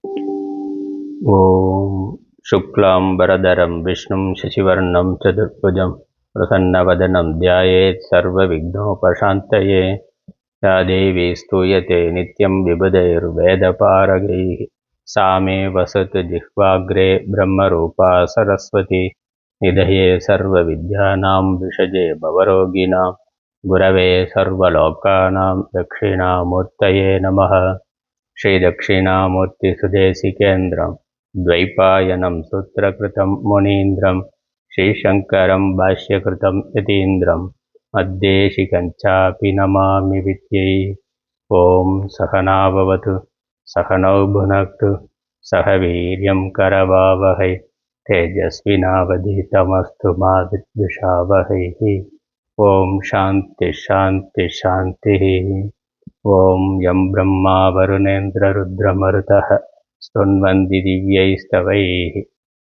ஓம் சுக்லாம்பரதரம் விஷ்ணும் சசிவர்ணம் சதுர்புஜம் பிரசன்னவதனம் தியாயேத் சர்வ விக்னோபசாந்தயே யா தேவி ஸ்தூயதே நித்யம் விபுதைர்வேதபாரகைः सा मे वसतु जिह्वाग्रे ब्रह्मरूपा सरस्वती निधये सर्वविद्यानां विषजे भवरोगिणां गुरवे सर्वलोकानां दक्षिणामूर्तये नमः. श्रीदक्षिणामूर्तिसुदेशिकेन्द्रं द्वैपायनं सूत्रकृतं मुनीन्द्रं श्रीशङ्करं भाष्यकृतं यतीन्द्रं मद्देशिकञ्चापि नमामि विद्यै. ॐ सहना भवतु सहनौ भुनक्तु सह वीर्यं करवावहै तेजस्विनावधीतमस्तु मा विद्विषावहैः. ॐ शान्ति शान्ति शान्तिः. ॐ यं ब्रह्मा वरुणेन्द्ररुद्रमरुतः स्तुन्वन्ति दिव्यैस्तवैः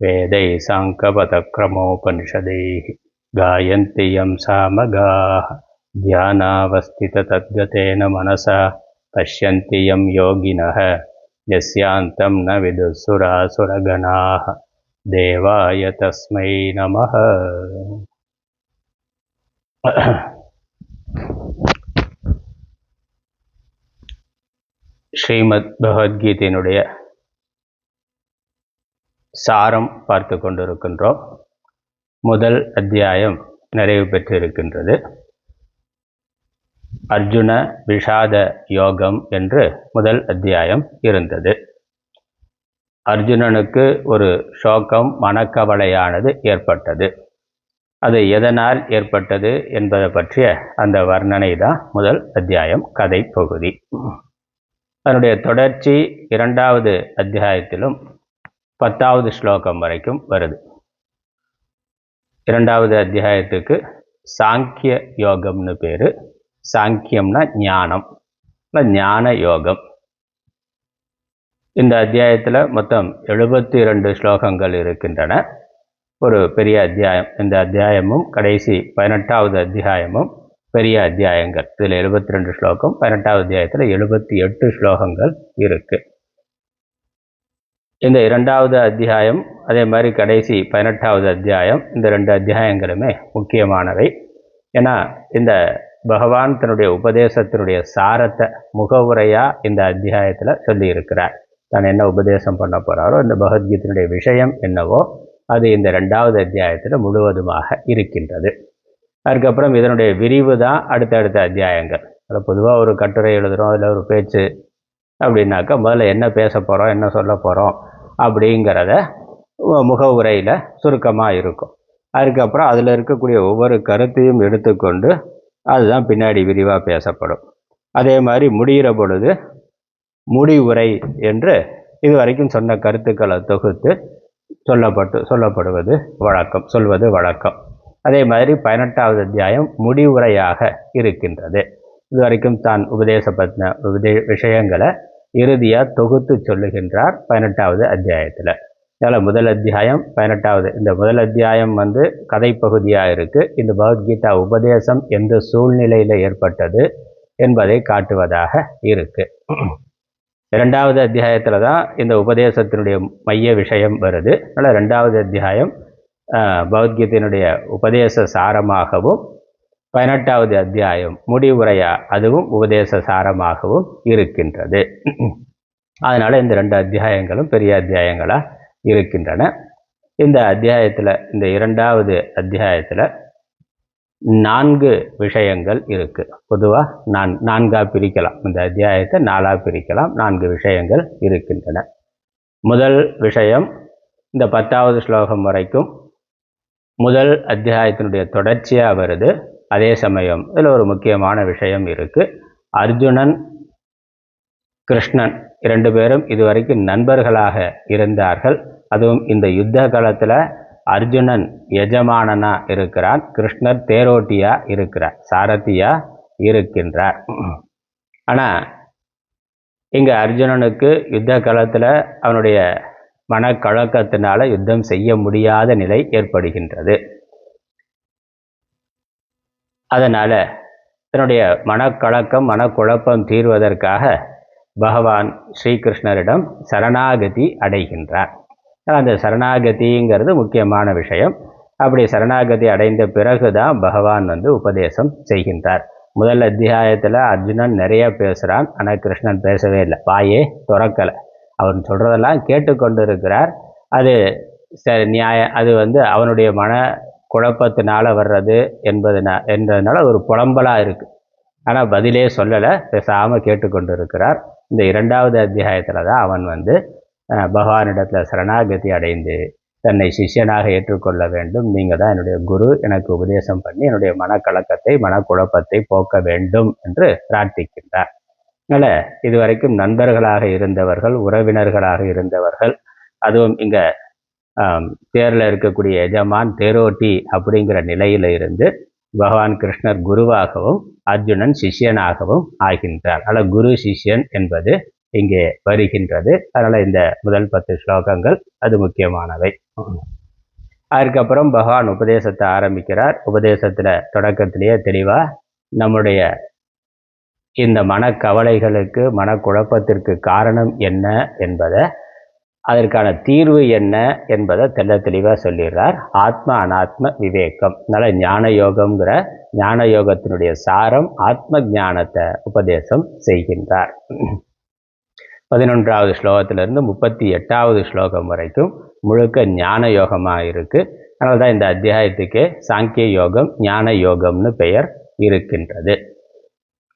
वेदैः साङ्कपदक्रमोपनिषदैः गायन्ति यं सामगाः ध्यानावस्थिततद्गतेन मनसा पश्यन्ति यं योगिनः यस्यान्तं न विदुःसुरासुरगणाः देवाय तस्मै नमः. ஸ்ரீமத் பகவத்கீதையினுடைய சாரம் பார்த்து கொண்டிருக்கின்றோம். முதல் அத்தியாயம் நிறைவு பெற்றிருக்கின்றது. அர்ஜுன விஷாத யோகம் என்று முதல் அத்தியாயம் இருந்தது. அர்ஜுனனுக்கு ஒரு சோகம் மனக்கவலையானது ஏற்பட்டது. அது எதனால் ஏற்பட்டது என்பதை பற்றிய அந்த வர்ணனை தான் முதல் அத்தியாயம் கதை பகுதி. அதனுடைய தொடர்ச்சி இரண்டாவது அத்தியாயத்திலும் 10வது ஸ்லோகம் வரைக்கும் வருது. இரண்டாவது அத்தியாயத்துக்கு சாங்கிய யோகம்னு பேரு. சாங்கியம்னா ஞானம், ஞான யோகம். இந்த அத்தியாயத்தில் மொத்தம் 72 ஸ்லோகங்கள் இருக்கின்றன. ஒரு பெரிய அத்தியாயம். இந்த அத்தியாயமும் கடைசி 18வது அத்தியாயமும் பெரிய அத்தியாயங்கள். இதில் 72 ஸ்லோகம், 18வது அத்தியாயத்தில் 78 ஸ்லோகங்கள் இருக்கு. இந்த இரண்டாவது அத்தியாயம் அதே மாதிரி கடைசி 18வது அத்தியாயம், இந்த 2 அத்தியாயங்களுமே முக்கியமானவை. ஏன்னா இந்த பகவான் தன்னுடைய உபதேசத்தினுடைய சாரத்தை முகவுரையாக இந்த அத்தியாயத்தில் சொல்லி இருக்கிறார். தான் என்ன உபதேசம் பண்ண போகிறாரோ, இந்த பகவத்கீதையினுடைய விஷயம் என்னவோ அது இந்த 2வது அத்தியாயத்தில் முழுவதுமாக இருக்கின்றது. அதுக்கப்புறம் இதனுடைய விரிவு தான் அடுத்தடுத்த அத்தியாயங்கள். அதில் பொதுவாக ஒரு கட்டுரை எழுதுகிறோம், இல்லை ஒரு பேச்சு அப்படின்னாக்கா முதல்ல என்ன பேச போகிறோம், என்ன சொல்ல போகிறோம் அப்படிங்கிறத முகவுரையில் சுருக்கமாக இருக்கும். அதுக்கப்புறம் அதில் இருக்கக்கூடிய ஒவ்வொரு கருத்தையும் எடுத்துக்கொண்டு அதுதான் பின்னாடி விரிவாக பேசப்படும். அதே மாதிரி முடிகிற பொழுது முடிவுரை என்று இதுவரைக்கும் சொன்ன கருத்துக்களை தொகுத்து சொல்லப்படுவது வழக்கம், சொல்வது வழக்கம். அதே மாதிரி 18வது அத்தியாயம் முடிவுரையாக இருக்கின்றது. இதுவரைக்கும் தான் உபதேசப்பட்ட விஷயங்களை இறுதியாக தொகுத்து சொல்லுகின்றார் 18வது அத்தியாயத்தில். அதனால் முதல் அத்தியாயம் 18வது, இந்த முதல் அத்தியாயம் கதை பகுதியாக இருக்குது. இந்த பகவத்கீதா உபதேசம் எந்த சூழ்நிலையில் ஏற்பட்டது என்பதை காட்டுவதாக இருக்குது. 2வது அத்தியாயத்தில் தான் இந்த உபதேசத்தினுடைய மைய விஷயம் வருது. அதனால் 2வது அத்தியாயம் பகவத்கீதையினுடைய உபதேச சாரமாகவும் 18வது அத்தியாயம் முடிவுரையா அதுவும் உபதேச சாரமாகவும் இருக்கின்றது. அதனால் இந்த 2 அத்தியாயங்களும் பெரிய அத்தியாயங்களாக இருக்கின்றன. இந்த அத்தியாயத்தில், இந்த 2வது அத்தியாயத்தில் 4 விஷயங்கள் இருக்குது. பொதுவாக 4ஆக பிரிக்கலாம். இந்த அத்தியாயத்தை 4ஆக பிரிக்கலாம். 4 விஷயங்கள் இருக்கின்றன. முதல் விஷயம் இந்த 10வது ஸ்லோகம் வரைக்கும் முதல் அத்தியாயத்தினுடைய தொடர்ச்சியாக வருது. அதே சமயம் இதில் ஒரு முக்கியமான விஷயம் இருக்குது. அர்ஜுனன், கிருஷ்ணன் 2 பேரும் இதுவரைக்கும் நண்பர்களாக இருந்தார்கள். அதுவும் இந்த யுத்த காலத்தில் அர்ஜுனன் எஜமானனாக இருக்கிறான், கிருஷ்ணர் தேரோட்டியாக இருக்கிறார், சாரதியாக இருக்கின்றார். ஆனால் இங்கே அர்ஜுனனுக்கு யுத்த காலத்தில் அவனுடைய மனக்கலக்கத்தினால யுத்தம் செய்ய முடியாத நிலை ஏற்படுகின்றது. அதனால் தன்னுடைய மனக்கலக்கம், மனக்குழப்பம் தீர்வதற்காக பகவான் ஸ்ரீகிருஷ்ணரிடம் சரணாகதி அடைகின்றார். அந்த சரணாகதிங்கிறது முக்கியமான விஷயம். அப்படி சரணாகதி அடைந்த பிறகுதான் பகவான் உபதேசம் செய்கின்றார். முதல் அத்தியாயத்தில் அர்ஜுனன் நிறைய பேசுகிறான், ஆனால் கிருஷ்ணன் பேசவே இல்லை, வாயே திறக்கலை. அவன் சொல்கிறதெல்லாம் கேட்டுக்கொண்டு இருக்கிறார். அது அது அவனுடைய மன குழப்பத்தினால வர்றது என்றதுனால ஒரு புலம்பலாக இருக்குது. ஆனால் பதிலே சொல்லலை, பேசாமல் கேட்டுக்கொண்டு இருக்கிறார். இந்த 2வது அத்தியாயத்தில் தான் அவன் பகவானிடத்தில் சரணாகதி அடைந்து தன்னை சிஷ்யனாக ஏற்றுக்கொள்ள வேண்டும், நீங்கள் தான் என்னுடைய குரு, எனக்கு உபதேசம் பண்ணி என்னுடைய மனக்கலக்கத்தை மனக்குழப்பத்தை போக்க வேண்டும் என்று பிரார்த்திக்கின்றார். அதனால் இதுவரைக்கும் நண்பர்களாக இருந்தவர்கள், உறவினர்களாக இருந்தவர்கள், அதுவும் இங்கே தேரில் இருக்கக்கூடிய எஜமான் தேரோட்டி அப்படிங்கிற நிலையில் இருந்து பகவான் கிருஷ்ணர் குருவாகவும் அர்ஜுனன் சிஷ்யனாகவும் ஆகின்றார். அதனால் குரு சிஷ்யன் என்பது இங்கே வருகின்றது. அதனால் இந்த முதல் 10 ஸ்லோகங்கள் அது முக்கியமானவை. அதுக்கப்புறம் பகவான் உபதேசத்தை ஆரம்பிக்கிறார். உபதேசத்தில் தொடக்கத்திலேயே தெளிவாக நம்முடைய இந்த மனக்கவலைகளுக்கு மனக்குழப்பத்திற்கு காரணம் என்ன என்பதை, அதற்கான தீர்வு என்ன என்பதை தெளிவாக சொல்லிடுறார். ஆத்ம அனாத்ம விவேகம். அதனால் ஞான யோகம்ங்கிற ஞான யோகத்தினுடைய சாரம் ஆத்ம ஞானத்தை உபதேசம் செய்கின்றார். 11வது ஸ்லோகத்திலிருந்து 38வது ஸ்லோகம் வரைக்கும் முழுக்க ஞான யோகமாக இருக்குது. அதனால தான் இந்த அத்தியாயத்துக்கு சாங்கிய யோகம் ஞான யோகம்னு பெயர் இருக்கின்றது.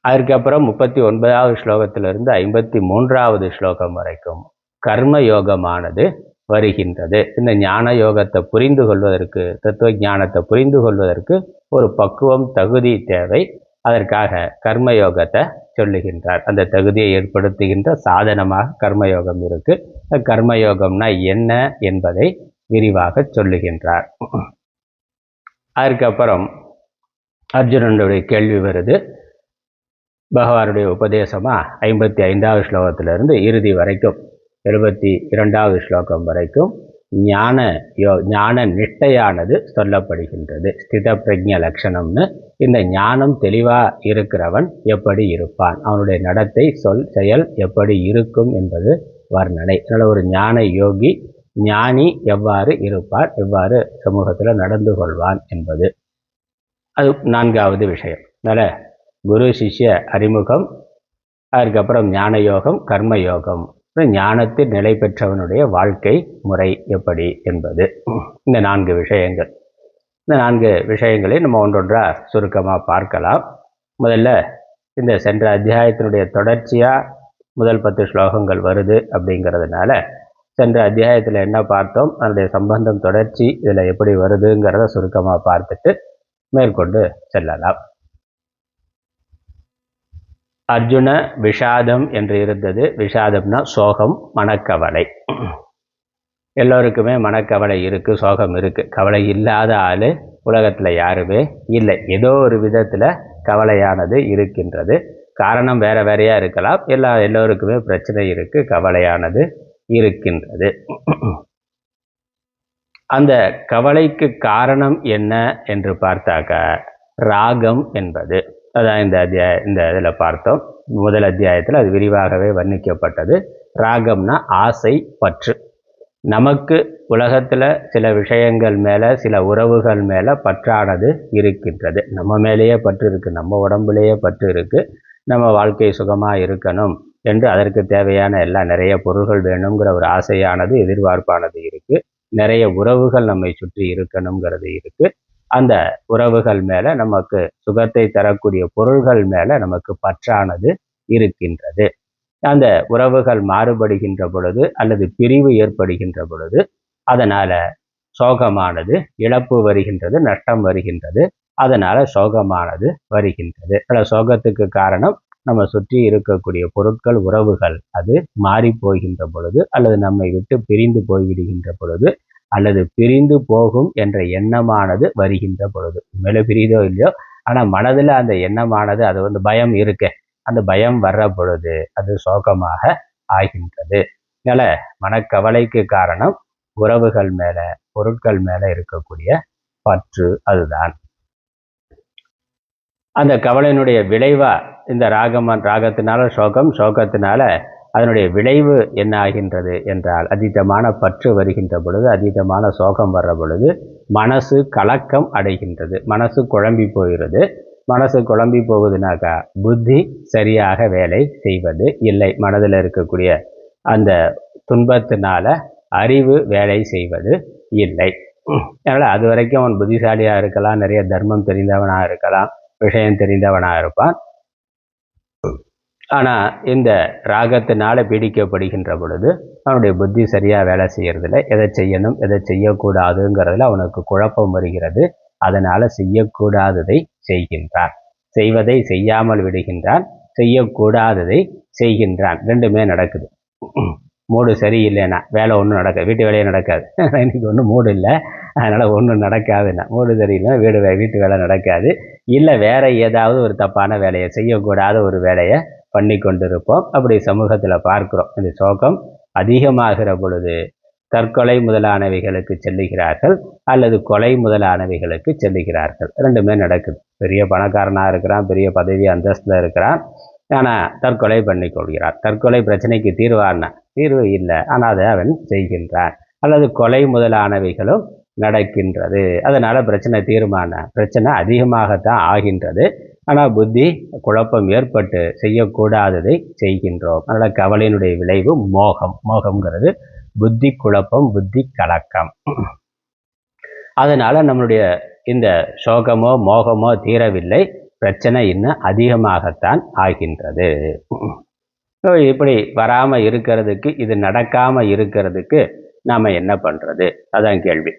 அதுக்கப்புறம் 39வது ஸ்லோகத்திலிருந்து 53வது ஸ்லோகம் வரைக்கும் கர்ம யோகமானது வருகின்றது. இந்த ஞான யோகத்தை புரிந்து கொள்வதற்கு, தத்துவ ஞானத்தை புரிந்து கொள்வதற்கு ஒரு பக்குவம் தகுதி தேவை. அதற்காக கர்மயோகத்தை சொல்லுகின்றார். அந்த தகுதியை ஏற்படுத்துகின்ற சாதனமாக கர்மயோகம் இருக்கு. கர்மயோகம்னா என்ன என்பதை விரிவாக சொல்லுகின்றார். அதுக்கப்புறம் அர்ஜுனனுடைய கேள்வி வருது. பகவானுடைய உபதேசமா 55வது ஸ்லோகத்திலிருந்து இறுதி வரைக்கும் 72வது ஸ்லோகம் வரைக்கும் ஞான நிஷ்டையானது சொல்லப்படுகின்றது. ஸ்தித பிரஜ்ஞ லட்சணம்னு இந்த ஞானம் தெளிவாக இருக்கிறவன் எப்படி இருப்பான், அவனுடைய நடத்தை சொல் செயல் எப்படி இருக்கும் என்பது வர்ணனை. அதனால் ஒரு ஞான யோகி ஞானி எவ்வாறு இருப்பார், எவ்வாறு சமூகத்தில் நடந்து கொள்வான் என்பது அது 4வது விஷயம். அதனால் குரு சிஷ்ய அறிமுகம், அதுக்கப்புறம் ஞான யோகம் கர்ம யோகம், ஞானத்தில் நிலை பெற்றவனுடைய வாழ்க்கை முறை எப்படி என்பது இந்த 4 விஷயங்கள். இந்த 4 விஷயங்களை நம்ம ஒன்றொன்றாக சுருக்கமாக பார்க்கலாம். முதல்ல இந்த சென்ற அத்தியாயத்தினுடைய தொடர்ச்சியாக முதல் 10 ஸ்லோகங்கள் வருது அப்படிங்கிறதுனால சென்ற அத்தியாயத்தில் என்ன பார்த்தோம், அதனுடைய சம்பந்தம் தொடர்ச்சி இதில் எப்படி வருதுங்கிறத சுருக்கமாக பார்த்துட்டு மேற்கொண்டு செல்லலாம். அர்ஜுன விஷாதம் என்று இருந்தது. விஷாதம்னா சோகம், மனக்கவலை. எல்லோருக்குமே மனக்கவலை இருக்குது, சோகம் இருக்குது. கவலை இல்லாத ஆள் உலகத்தில் யாருமே இல்லை. ஏதோ ஒரு விதத்தில் கவலையானது இருக்கின்றது. காரணம் வேற வேறையாக இருக்கலாம். எல்லோருக்குமே பிரச்சனை இருக்குது, கவலையானது இருக்கின்றது. அந்த கவலைக்கு காரணம் என்ன என்று பார்த்தாக்க ராகம் என்பது. அதான் இந்த இதில் பார்த்தோம். முதல் அத்தியாயத்தில் அது விரிவாகவே வர்ணிக்கப்பட்டது. ராகம்னா ஆசை, பற்று. நமக்கு உலகத்தில் சில விஷயங்கள் மேலே, சில உறவுகள் மேலே பற்றானது இருக்கின்றது. நம்ம மேலேயே பற்று இருக்குது, நம்ம உடம்புலேயே பற்று இருக்குது. நம்ம வாழ்க்கை சுகமாக இருக்கணும் என்று அதற்கு தேவையான நிறைய பொருள்கள் வேணுங்கிற ஒரு ஆசையானது, எதிர்பார்ப்பானது இருக்குது. நிறைய உறவுகள் நம்மை சுற்றி இருக்கணுங்கிறது இருக்குது. அந்த உறவுகள் மேலே, நமக்கு சுகத்தை தரக்கூடிய பொருள்கள் மேலே நமக்கு பற்றானது இருக்கின்றது. அந்த உறவுகள் மாறுபடுகின்ற பொழுது அல்லது பிரிவு ஏற்படுகின்ற பொழுது அதனால் சோகமானது, இழப்பு வருகின்றது, நஷ்டம் வருகின்றது. அதனால் சோகமானது வருகின்றது. அதில் சோகத்துக்கு காரணம் நம்ம சுற்றி இருக்கக்கூடிய பொருட்கள், உறவுகள் அது மாறி போகின்ற பொழுது அல்லது நம்மை விட்டு பிரிந்து போய்விடுகின்ற பொழுது அல்லது பிரிந்து போகும் என்ற எண்ணமானது வருகின்ற பொழுது. மேலே பிரிதோ இல்லையோ, ஆனால் மனதில் அந்த எண்ணமானது, அது பயம் இருக்கு, அந்த பயம் வர்ற பொழுது அது சோகமாக ஆகின்றது. அதனால் மனக்கவலைக்கு காரணம் உறவுகள் மேலே, பொருட்கள் மேலே இருக்கக்கூடிய பற்று. அதுதான் அந்த கவலையினுடைய விளைவா இந்த ராகத்தினால சோகம், சோகத்தினால அதனுடைய விளைவு என்ன ஆகின்றது என்றால் அதீதமான பற்று வருகின்ற பொழுது, அதீதமான சோகம் வர்ற பொழுது மனசு கலக்கம் அடைகின்றது, மனசு குழம்பி போகிறது. மனசு குழம்பி போகுதுனாக்கா புத்தி சரியாக வேலை செய்வது இல்லை. மனதில் இருக்கக்கூடிய அந்த துன்பத்தினால அறிவு வேலை செய்வது இல்லை. அதனால் அது வரைக்கும் அவன் புத்திசாலியாக இருக்கலாம், நிறைய தர்மம் தெரிந்தவனாக இருக்கலாம், விஷயம் தெரிந்தவனாக இருப்பான். ஆனால் இந்த ராகத்தினால பீடிக்கப்படுகின்ற பொழுது அவனுடைய புத்தி சரியாக வேலை செய்யறதில்ல. எதை செய்யணும் எதை செய்யக்கூடாதுங்கிறதுல அவனுக்கு குழப்பம் வருகிறது. அதனால் செய்யக்கூடாததை செய்கின்றான், செய்வதை செய்யாமல் விடுகின்றான், செய்யக்கூடாததை செய்கின்றான். ரெண்டுமே நடக்குது. மூடு சரியில்லைன்னா வேலை ஒன்றும் நடக்காது, வீட்டு வேலையே நடக்காது. இன்றைக்கி ஒன்றும் மூடு இல்லை, அதனால் ஒன்றும் நடக்காதுன்னா, மூடு சரியில்லைன்னா வீட்டு வேலை நடக்காது. இல்லை வேறு ஏதாவது ஒரு தப்பான வேலையை, செய்யக்கூடாத ஒரு வேலையை பண்ணி கொண்டிருப்போம். அப்படி சமூகத்தில் பார்க்குறோம். இந்த சோகம் அதிகமாகிற பொழுது தற்கொலை முதலானவைகளுக்கு செல்லுகிறார்கள், அல்லது கொலை முதலானவைகளுக்கு செல்லுகிறார்கள். ரெண்டுமே நடக்குது. பெரிய பணக்காரனாக இருக்கிறான், பெரிய பதவி அந்தஸ்தில் இருக்கிறான், ஆனால் தற்கொலை பண்ணிக்கொள்கிறான். தற்கொலை பிரச்சனைக்கு தீர்வு இல்லை, ஆனால் அதை அவன் செய்கின்றான். அல்லது கொலை முதலானவைகளும் நடக்கின்றது. அதனால் பிரச்சனை அதிகமாகத்தான் ஆகின்றது. ஆனால் புத்தி குழப்பம் ஏற்பட்டு செய்யக்கூடாததை செய்கின்றோம். அதனால் கவலையினுடைய விளைவு மோகம்ங்கிறது புத்தி குழப்பம், புத்தி கலக்கம். அதனால் நம்மளுடைய இந்த சோகமோ மோகமோ தீரவில்லை, பிரச்சனை இன்னும் அதிகமாகத்தான் ஆகின்றது. இப்படி வராமல் இருக்கிறதுக்கு, இது நடக்காமல் இருக்கிறதுக்கு நாம் என்ன பண்ணுறது, அதான் கேள்வி.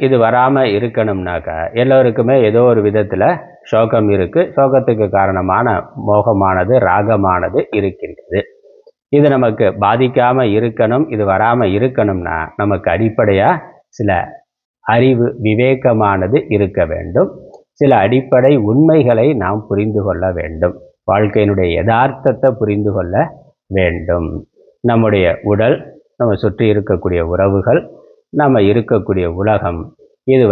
இது வராமல் இருக்கணும்னாக்கா எல்லோருக்குமே ஏதோ ஒரு விதத்தில் சோகம் இருக்குது. சோகத்துக்கு காரணமான மோகமானது, ராகமானது இருக்கின்றது. இது நமக்கு பாதிக்காமல் இருக்கணும், இது வராமல் இருக்கணும்னா நமக்கு அடிப்படையாக சில அறிவு, விவேகமானது இருக்க வேண்டும். சில அடிப்படை உண்மைகளை நாம் புரிந்து கொள்ள வேண்டும். வாழ்க்கையினுடைய யதார்த்தத்தை புரிந்து கொள்ள வேண்டும். நம்முடைய உடல், நம்ம சுற்றி இருக்கக்கூடிய உறவுகள், நம்ம இருக்கக்கூடிய உலகம், இது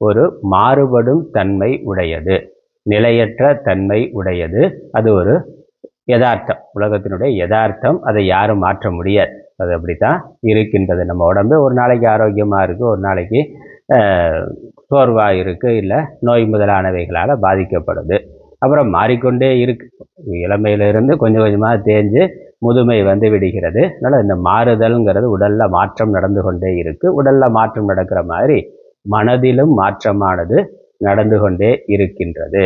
ஒரு மாறுபடும் தன்மை உடையது, நிலையற்ற தன்மை உடையது. அது ஒரு யதார்த்தம், உலகத்தினுடைய யதார்த்தம். அதை யாரும் மாற்ற முடியாது. அது அப்படித்தான் இருக்கின்றது. நம்ம உடம்பு ஒரு நாளைக்கு ஆரோக்கியமாக இருக்குது, ஒரு நாளைக்கு சோர்வாக இருக்குது, இல்லை நோய் முதலானவைகளால் பாதிக்கப்படுது. அப்புறம் மாறிக்கொண்டே இருக்கு. இளமையிலிருந்து கொஞ்சம் கொஞ்சமாக தேஞ்சு முதுமை விடுகிறது. அதனால் இந்த மாறுதல்ங்கிறது உடலில் மாற்றம் நடந்து கொண்டே இருக்குது. உடலில் மாற்றம் நடக்கிற மாதிரி மனதிலும் மாற்றமானது நடந்து கொண்டே இருக்கின்றது.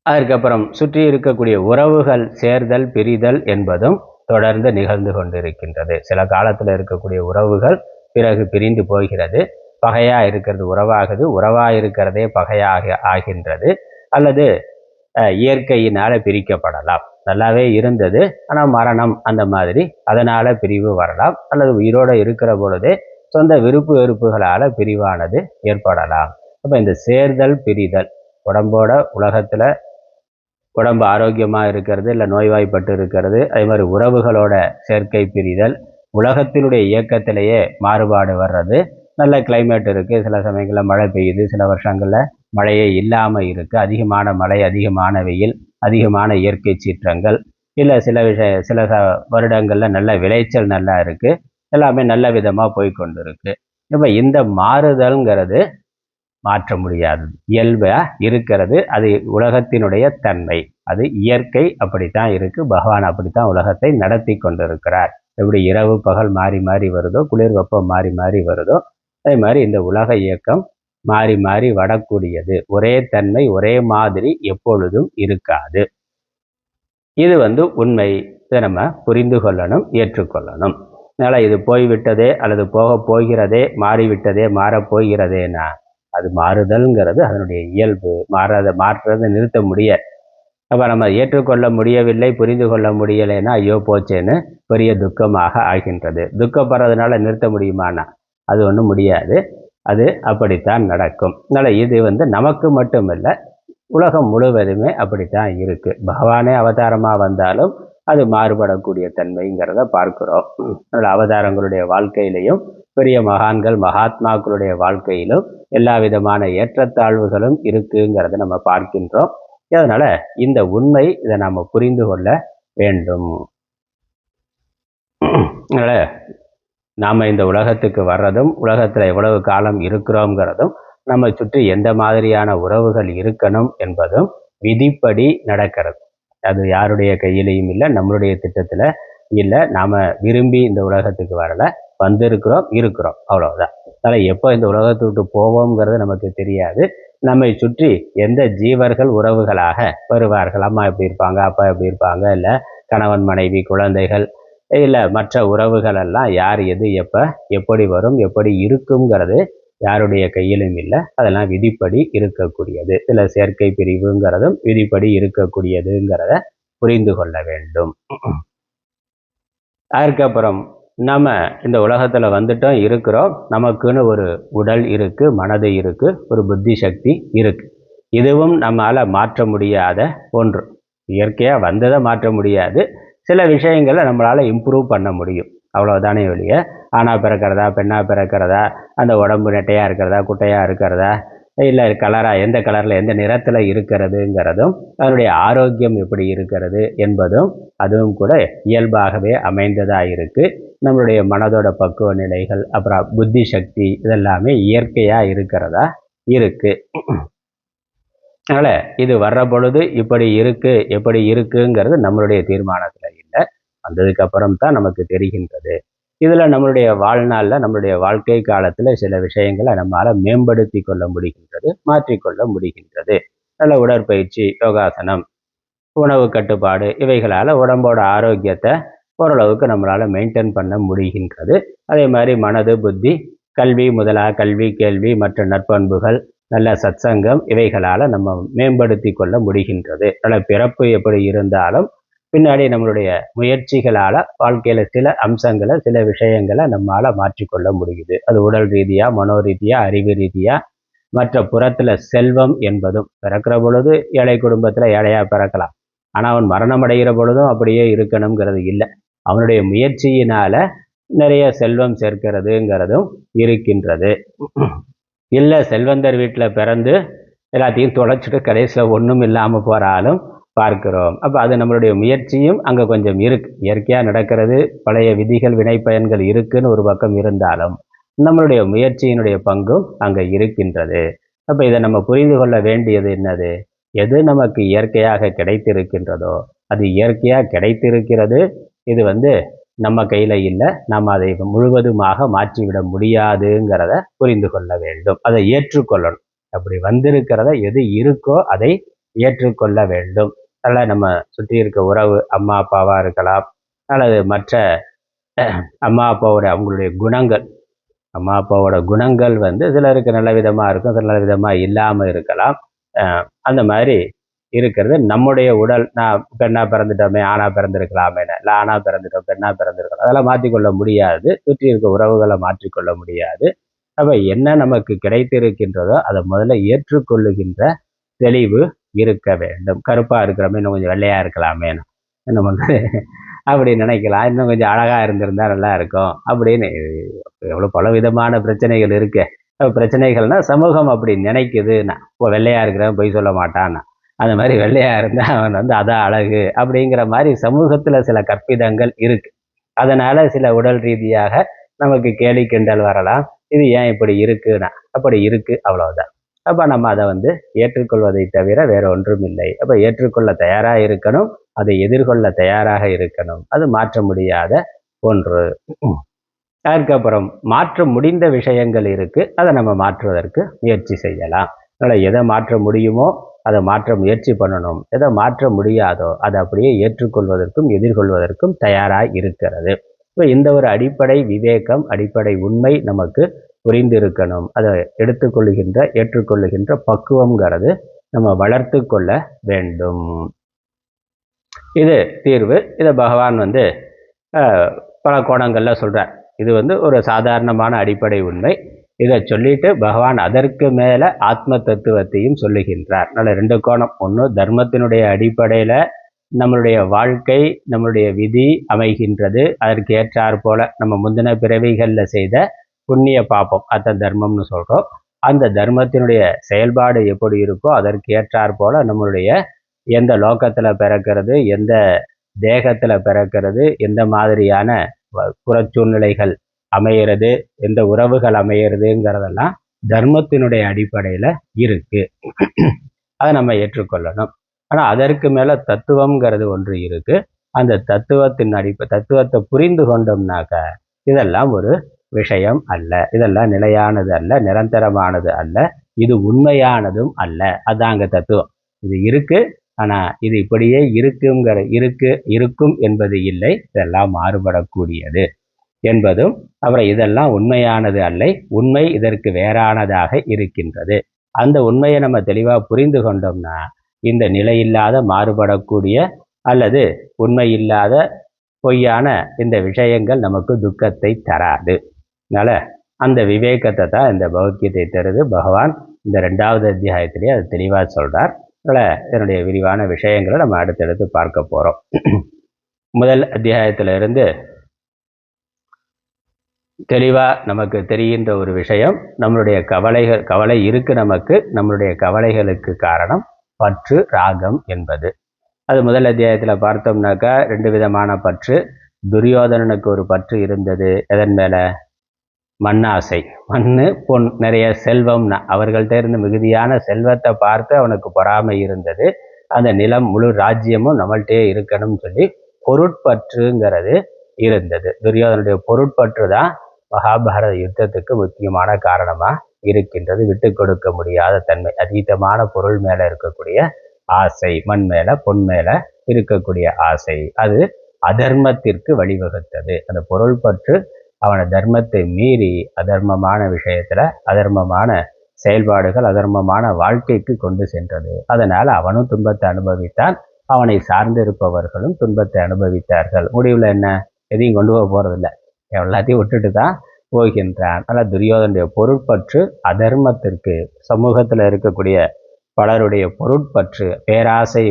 அதற்கப்புறம் சுற்றி இருக்கக்கூடிய உறவுகள் சேர்தல் பிரிதல் என்பதும் தொடர்ந்து நிகழ்ந்து கொண்டிருக்கின்றது. சில காலத்தில் இருக்கக்கூடிய உறவுகள் பிறகு பிரிந்து போகிறது. பகையாக இருக்கிறது உறவாகுது, உறவாக இருக்கிறதே பகையாக ஆகின்றது. அல்லது இயற்கையினால் பிரிக்கப்படலாம். நல்லாவே இருந்தது, ஆனால் மரணம் அந்த மாதிரி, அதனால் பிரிவு வரலாம். அல்லது உயிரோடு இருக்கிற பொழுதே சொந்த விருப்பு வெறுப்புகளால் பிரிவானது ஏற்படலாம். அப்போ இந்த சேர்தல் பிரிதல், உடம்போட உலகத்தில் உடம்பு ஆரோக்கியமாக இருக்கிறது, இல்லை நோய்வாய்ப்பட்டு இருக்கிறது. அதே மாதிரி உறவுகளோட சேர்க்கை பிரிதல், உலகத்தினுடைய இயக்கத்திலேயே மாறுபாடு வர்றது. நல்ல கிளைமேட் இருக்குது, சில சமயங்களில் மழை பெய்யுது, சில வருஷங்களில் மழையே இல்லாமல் இருக்குது. அதிகமான மழை, அதிகமான வெயில், அதிகமான இயற்கை சீற்றங்கள், இல்லை சில வருடங்களில் நல்ல விளைச்சல் நல்லா இருக்குது. எல்லாமே நல்ல விதமாக போய்கொண்டு இருக்கு. இப்போ இந்த மாறுதல்ங்கிறது மாற்ற முடியாதது, இயல்பாக இருக்கிறது. அது உலகத்தினுடைய தன்மை, அது இயற்கை. அப்படித்தான் இருக்குது. பகவான் அப்படித்தான் உலகத்தை நடத்தி கொண்டிருக்கிறார். எப்படி இரவு பகல் மாறி மாறி வருதோ, குளிர் வெப்பம் மாறி மாறி வருதோ, அதே மாதிரி இந்த உலக இயக்கம் மாறி மாறி வரக்கூடியது. ஒரே தன்மை, ஒரே மாதிரி எப்பொழுதும் இருக்காது. இது உண்மை. இதை நம்ம புரிந்து கொள்ளணும், ஏற்றுக்கொள்ளணும். அதனால் இது போய்விட்டதே அல்லது போக போகிறதே, மாறிவிட்டதே, மாறப்போகிறதேனா அது மாறுதல்ங்கிறது அதனுடைய இயல்பு. மாற்றுறதை நிறுத்த முடியாது. அப்போ நம்ம ஏற்றுக்கொள்ள முடியவில்லை, புரிந்து கொள்ள முடியலைன்னா ஐயோ போச்சேன்னு பெரிய துக்கமாக ஆகின்றது. துக்கப்படுறதுனால நிறுத்த முடியுமானா அது ஒன்றும் முடியாது. அது அப்படித்தான் நடக்கும். அதனால் இது நமக்கு மட்டுமில்லை, உலகம் முழுவதுமே அப்படித்தான் இருக்குது. பகவானே அவதாரமாக வந்தாலும் அது மாறுபடக்கூடிய தன்மைங்கிறத பார்க்குறோம். அதனால் அவதாரங்களுடைய வாழ்க்கையிலையும் பெரிய மகான்கள் மகாத்மாக்களுடைய வாழ்க்கையிலும் எல்லா விதமான ஏற்றத்தாழ்வுகளும் இருக்குங்கிறத நம்ம பார்க்கின்றோம். அதனால இந்த உண்மை இதை நாம் புரிந்து கொள்ள வேண்டும். அதனால நாம் இந்த உலகத்துக்கு வர்றதும் உலகத்தில் எவ்வளவு காலம் இருக்கிறோங்கிறதும் நம்ம சுற்றி எந்த மாதிரியான உறவுகள் இருக்கணும் என்பதும் விதிப்படி நடக்கிறது. அது யாருடைய கையிலையும் இல்லை, நம்மளுடைய திட்டத்தில் இல்லை. நாம் விரும்பி இந்த உலகத்துக்கு வரலை, வந்திருக்கிறோம், இருக்கிறோம், அவ்வளவுதான். அதனால் எப்போ இந்த உலகத்தை விட்டு போவோங்கிறது நமக்கு தெரியாது. நம்மை சுற்றி எந்த ஜீவர்கள் உறவுகளாக வருவார்கள், அம்மா எப்படி இருப்பாங்க, அப்பா எப்படி இருப்பாங்க, இல்லை கணவன் மனைவி குழந்தைகள், இல்லை மற்ற உறவுகள் எல்லாம் யார் எது எப்போ எப்படி வரும் எப்படி இருக்குங்கிறது யாருடைய கையிலும் இல்லை. அதெல்லாம் விதிப்படி இருக்கக்கூடியது. சில சேர்க்கை பிரிவுங்கிறதும் விதிப்படி இருக்கக்கூடியதுங்கிறத புரிந்து கொள்ள வேண்டும். அதுக்கப்புறம் நம்ம இந்த உலகத்தில் வந்துட்டோம், இருக்கிறோம். நமக்குன்னு ஒரு உடல் இருக்குது, மனது இருக்குது, ஒரு புத்தி சக்தி இருக்குது. இதுவும் நம்மளால் மாற்ற முடியாத ஒன்று. இயற்கையாக வந்ததை மாற்ற முடியாது. சில விஷயங்களை நம்மளால் இம்ப்ரூவ் பண்ண முடியும், அவ்வளோதானே வெளிய. ஆணாக பிறக்கிறதா பெண்ணாக பிறக்கிறதா, அந்த உடம்பு நெட்டையாக இருக்கிறதா குட்டையாக இருக்கிறதா, இல்லை கலராக எந்த கலரில் எந்த நிறத்தில் இருக்கிறதுங்கிறதும், அதனுடைய ஆரோக்கியம் எப்படி இருக்கிறது என்பதும் அதுவும் கூட இயல்பாகவே அமைந்ததாக இருக்குது. நம்மளுடைய மனதோட பக்குவ நிலைகள், அப்புறம் புத்தி சக்தி, இதெல்லாமே இயற்கையாக இருக்கிறதா இருக்குது. அதனால் இது வர்ற பொழுது இப்படி இருக்குது எப்படி இருக்குங்கிறது நம்மளுடைய தீர்மானத்தில் இல்லை, வந்ததுக்கப்புறம் தான் நமக்கு தெரிகின்றது. இதில் நம்மளுடைய வாழ்நாளில் நம்மளுடைய வாழ்க்கை காலத்தில் சில விஷயங்களை நம்மளால் மேம்படுத்தி கொள்ள முடிகின்றது, மாற்றிக்கொள்ள முடிகின்றது. நல்ல உடற்பயிற்சி, யோகாசனம், உணவு கட்டுப்பாடு, இவைகளால் உடம்போட ஆரோக்கியத்தை ஓரளவுக்கு நம்மளால் மெயின்டைன் பண்ண முடிகின்றது. அதே மாதிரி மனது புத்தி, கல்வி முதலாக கல்வி கேள்வி மற்ற நற்பண்புகள், நல்ல சத்சங்கம், இவைகளால் நம்ம மேம்படுத்தி கொள்ள முடிகின்றது. நல்ல பிறப்பு எப்படி இருந்தாலும் பின்னாடி நம்மளுடைய முயற்சிகளால் வாழ்க்கையில் சில அம்சங்களை சில விஷயங்களை நம்மளால் மாற்றிக்கொள்ள முடியுது. அது உடல் ரீதியாக, மனோ ரீதியாக, அறிவு ரீதியாக, மற்ற புறத்தில் செல்வம் என்பதும். பிறக்கிற பொழுது ஏழை குடும்பத்தில் ஏழையாக பிறக்கலாம், ஆனால் அவன் மரணம் அடைகிற பொழுதும் அப்படியே இருக்கணுங்கிறது இல்லை. அவனுடைய முயற்சியினால் நிறைய செல்வம் சேர்க்கிறதுங்கிறதும் இருக்கின்றது. இல்லை செல்வந்தர் வீட்டில் பிறந்து எல்லாத்தையும் தொலைச்சிட்டு கடைசியில் ஒன்றும் இல்லாமல் போகிறாலும் பார்க்கிறோம். அப்போ அது நம்மளுடைய முயற்சியும் அங்கே கொஞ்சம் இருக்குது. இயற்கையாக நடக்கிறது, பழைய விதிகள் வினைப்பயன்கள் இருக்குன்னு ஒரு பக்கம் இருந்தாலும் நம்மளுடைய முயற்சியினுடைய பங்கும் அங்கே இருக்கின்றது. அப்போ இதை நம்ம புரிந்து கொள்ள வேண்டியது என்னது, எது நமக்கு இயற்கையாக கிடைத்திருக்கின்றதோ அது இயற்கையாக கிடைத்திருக்கிறது. இது நம்ம கையில் இல்லை, நம்ம அதை முழுவதுமாக மாற்றிவிட முடியாதுங்கிறத புரிந்து கொள்ள வேண்டும். அதை ஏற்றுக்கொள்ளணும். அப்படி வந்திருக்கிறத எது இருக்கோ அதை ஏற்றுக்கொள்ள வேண்டும். அதில் நம்ம சுற்றி இருக்க உறவு அம்மா அப்பாவாக இருக்கலாம், அல்லது மற்ற அம்மா அப்பாவோட அவங்களுடைய குணங்கள். அம்மா அப்பாவோட குணங்கள் சிலருக்கு நல்ல விதமாக இருக்கும், சில நல்ல விதமாக இல்லாமல் இருக்கலாம். அந்த மாதிரி இருக்கிறது. நம்முடைய உடல், நான் பெண்ணாக பிறந்துட்டோமே ஆணாக பிறந்திருக்கலாமே, இல்லை ஆணாக பிறந்துட்டோம் பெண்ணாக பிறந்திருக்கலாம், அதெல்லாம் மாற்றிக்கொள்ள முடியாது. சுற்றி இருக்க உறவுகளை மாற்றிக்கொள்ள முடியாது. அப்போ என்ன நமக்கு கிடைத்திருக்கின்றதோ அதை முதல்ல ஏற்றுக்கொள்ளுகின்ற தெளிவு இருக்க வேண்டும். கருப்பாக இருக்கிறோமே இன்னும் கொஞ்சம் வெள்ளையாக இருக்கலாமே, என்ன பண்ணுறது அப்படி நினைக்கலாம். இன்னும் கொஞ்சம் அழகாக இருந்திருந்தால் நல்லா இருக்கும் அப்படின்னு. எவ்வளோ பல விதமான பிரச்சனைகள் இருக்கு. பிரச்சனைகள்னால் சமூகம் அப்படி நினைக்குதுன்னா, இப்போ வெள்ளையாக இருக்கிறவன் பொய் சொல்ல மாட்டான்னா, அந்த மாதிரி வெள்ளையாக இருந்தால் அவன் அதான் அழகு அப்படிங்கிற மாதிரி சமூகத்தில் சில கற்பிதங்கள் இருக்குது. அதனால் சில உடல் ரீதியாக நமக்கு கேலி கிண்டல் வரலாம். இது ஏன் இப்படி இருக்குன்னா, அப்படி இருக்குது, அவ்வளவுதான். அப்போ நம்ம அதை ஏற்றுக்கொள்வதை தவிர வேற ஒன்றும் இல்லை. அப்போ ஏற்றுக்கொள்ள தயாராக இருக்கணும், அதை எதிர்கொள்ள தயாராக இருக்கணும். அது மாற்ற முடியாத ஒன்று. அதுக்கப்புறம் மாற்ற முடிந்த விஷயங்கள் இருக்குது, அதை நம்ம மாற்றுவதற்கு முயற்சி செய்யலாம். அதனால் எதை மாற்ற முடியுமோ அதை மாற்ற முயற்சி பண்ணணும். எதை மாற்ற முடியாதோ அதை அப்படியே ஏற்றுக்கொள்வதற்கும் எதிர்கொள்வதற்கும் தயாராக இருக்கிறது. இப்போ இந்த ஒரு அடிப்படை விவேகம், அடிப்படை உண்மை நமக்கு புரிந்திருக்கணும். அதை ஏற்றுக்கொள்ளுகின்ற பக்குவங்கிறது நம்ம வளர்த்து கொள்ள வேண்டும். இது தீர்வு. இதை பகவான் பல கோணங்களில் சொல்கிறார். இது ஒரு சாதாரணமான அடிப்படை உண்மை. இதை சொல்லிட்டு பகவான் அதற்கு மேலே ஆத்ம தத்துவத்தையும் சொல்லுகின்றார். நல்ல ரெண்டு கோணம். ஒன்று, தர்மத்தினுடைய அடிப்படையில் நம்மளுடைய வாழ்க்கை, நம்மளுடைய விதி அமைகின்றது. அதற்கு ஏற்றாற் போல நம்ம முந்தின பிறவிகளில் செய்த புண்ணிய பாப்பம் அதான் தர்மம்னு சொல்கிறோம். அந்த தர்மத்தினுடைய செயல்பாடு எப்படி இருக்கோ அதற்கு ஏற்றாற் போல நம்மளுடைய எந்த லோகத்தில் பிறக்கிறது, எந்த தேகத்தில் பிறக்கிறது, எந்த மாதிரியான புறச்சூழ்நிலைகள் அமையிறது, எந்த உறவுகள் அமையிறதுங்கிறதெல்லாம் தர்மத்தினுடைய அடிப்படையில் இருக்கு. அதை நம்ம ஏற்றுக்கொள்ளணும். ஆனால் அதற்கு மேலே தத்துவம்ங்கிறது ஒன்று இருக்கு. அந்த தத்துவத்தை புரிந்து கொண்டோம்னாக்க இதெல்லாம் ஒரு விஷயம் அல்ல, இதெல்லாம் நிலையானது அல்ல, நிரந்தரமானது அல்ல, இது உண்மையானதும் அல்ல. அதாங்க தத்துவம். இது இருக்கு, ஆனால் இது இப்படியே இருக்கும் என்பது இல்லை, இதெல்லாம் மாறுபடக்கூடியது என்பதும். அப்புறம் இதெல்லாம் உண்மையானது அல்ல, உண்மை இதற்கு வேறானதாக இருக்கின்றது. அந்த உண்மையை நம்ம தெளிவாக புரிந்து கொண்டோம்னா இந்த நிலையில்லாத மாறுபடக்கூடிய அல்லது உண்மை இல்லாத பொய்யான இந்த விஷயங்கள் நமக்கு துக்கத்தை தராது. அதனால் அந்த விவேகத்தை தான் இந்த பகவத்கீதை தருது. பகவான் இந்த 2வது அத்தியாயத்திலேயே அது தெளிவாக சொல்கிறார். அதனால் இதனுடைய விரிவான விஷயங்களை நம்ம அடுத்தடுத்து பார்க்க போகிறோம். முதல் அத்தியாயத்திலிருந்து தெளிவாக நமக்கு தெரிகின்ற ஒரு விஷயம், நம்மளுடைய கவலை இருக்கு நமக்கு. நம்மளுடைய கவலைகளுக்கு காரணம் பற்று, ராகம் என்பது. அது முதல் அத்தியாயத்தில் பார்த்தோம்னாக்கா 2 விதமான பற்று. துரியோதனனுக்கு ஒரு பற்று இருந்தது. எதன் மேலே? மண்ணாசை. மண், பொன், நிறைய செல்வம்னா அவர்கள்ட்ட இருந்து மிகுதியான செல்வத்தை பார்த்து அவனுக்கு பொறாமை இருந்தது. அந்த நிலம் முழு ராஜ்யமும் நம்மள்கிட்டே இருக்கணும்னு சொல்லி பொருட்பற்றுங்கிறது இருந்தது. துரியோதனுடைய பொருட்பற்று தான் மகாபாரத யுத்தத்துக்கு முக்கியமான காரணமாக இருக்கின்றது. விட்டு கொடுக்க முடியாத தன்மை, அதீதமான பொருள் மேலே இருக்கக்கூடிய ஆசை, மண் மேலே பொன் மேலே இருக்கக்கூடிய ஆசை, அது அதர்மத்திற்கு வழிவகுத்தது. அந்த பொருள் பற்று அவனை தர்மத்தை மீறி அதர்மமான விஷயத்தில், அதர்மமான செயல்பாடுகள், அதர்மமான வாழ்க்கைக்கு கொண்டு சென்றது. அதனால் அவனும் துன்பத்தை அனுபவித்தான், அவனை சார்ந்து இருப்பவர்களும் துன்பத்தை அனுபவித்தார்கள். முடிவில் என்ன? எதையும் கொண்டு போக போகிறதில்லை, எல்லாத்தையும் விட்டுட்டு தான் போகின்றான். ஆனால் துரியோதனுடைய பொருட்பற்று அதர்மத்திற்கு, சமூகத்தில் இருக்கக்கூடிய பலருடைய பொருட்பற்று, பேராசை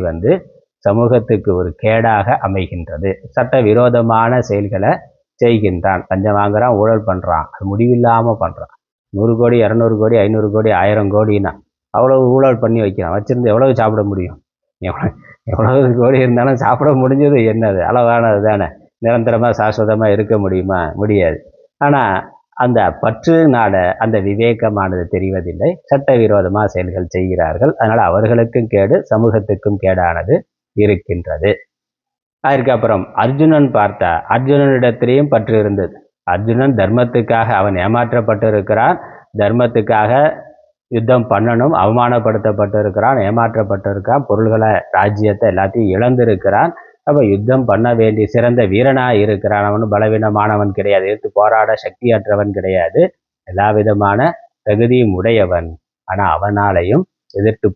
சமூகத்துக்கு ஒரு கேடாக அமைகின்றது. சட்ட விரோதமான செயல்களை செய்கின்றான். லஞ்சம் வாங்குறான், ஊழல் பண்ணுறான், அது முடிவில்லாமல் பண்ணுறான். 100 கோடி 200 கோடி 500 கோடி 1000 கோடின்னா அவ்வளவு ஊழல் பண்ணி வைக்கிறான். வச்சிருந்து எவ்வளவு சாப்பிட முடியும்? எவ்வளவு கோடி இருந்தாலும் சாப்பிட முடிஞ்சது என்னது? அளவானது தானே. நிரந்தரமாக சாஸ்வதமாக இருக்க முடியுமா? முடியாது. ஆனால் அந்த பற்றுனால அந்த விவேகமானது தெரிவதில்லை. சட்டவிரோதமாக செயல்கள் செய்கிறார்கள். அதனால் அவர்களுக்கும் கேடு, சமூகத்துக்கும் கேடானது இருக்கின்றது. அதுக்கப்புறம் அர்ஜுனன் பார்த்தா அர்ஜுனனிடத்திலேயும் பற்று இருந்தது. அர்ஜுனன் தர்மத்துக்காக அவன் ஏமாற்றப்பட்டு இருக்கிறான், தர்மத்துக்காக யுத்தம் பண்ணணும், அவமானப்படுத்தப்பட்டு இருக்கிறான், ஏமாற்றப்பட்டு இருக்கான், பொருள்களை, ராஜ்யத்தை எல்லாத்தையும் இழந்திருக்கிறான். அப்போ யுத்தம் பண்ண வேண்டிய சிறந்த வீரனாக இருக்கிறான். அவனும் பலவீனமானவன் கிடையாது, எதிர்த்து போராட சக்தியற்றவன் கிடையாது, எல்லா விதமான தகுதியும் உடையவன். ஆனால் அவனாலையும் எதிர்த்து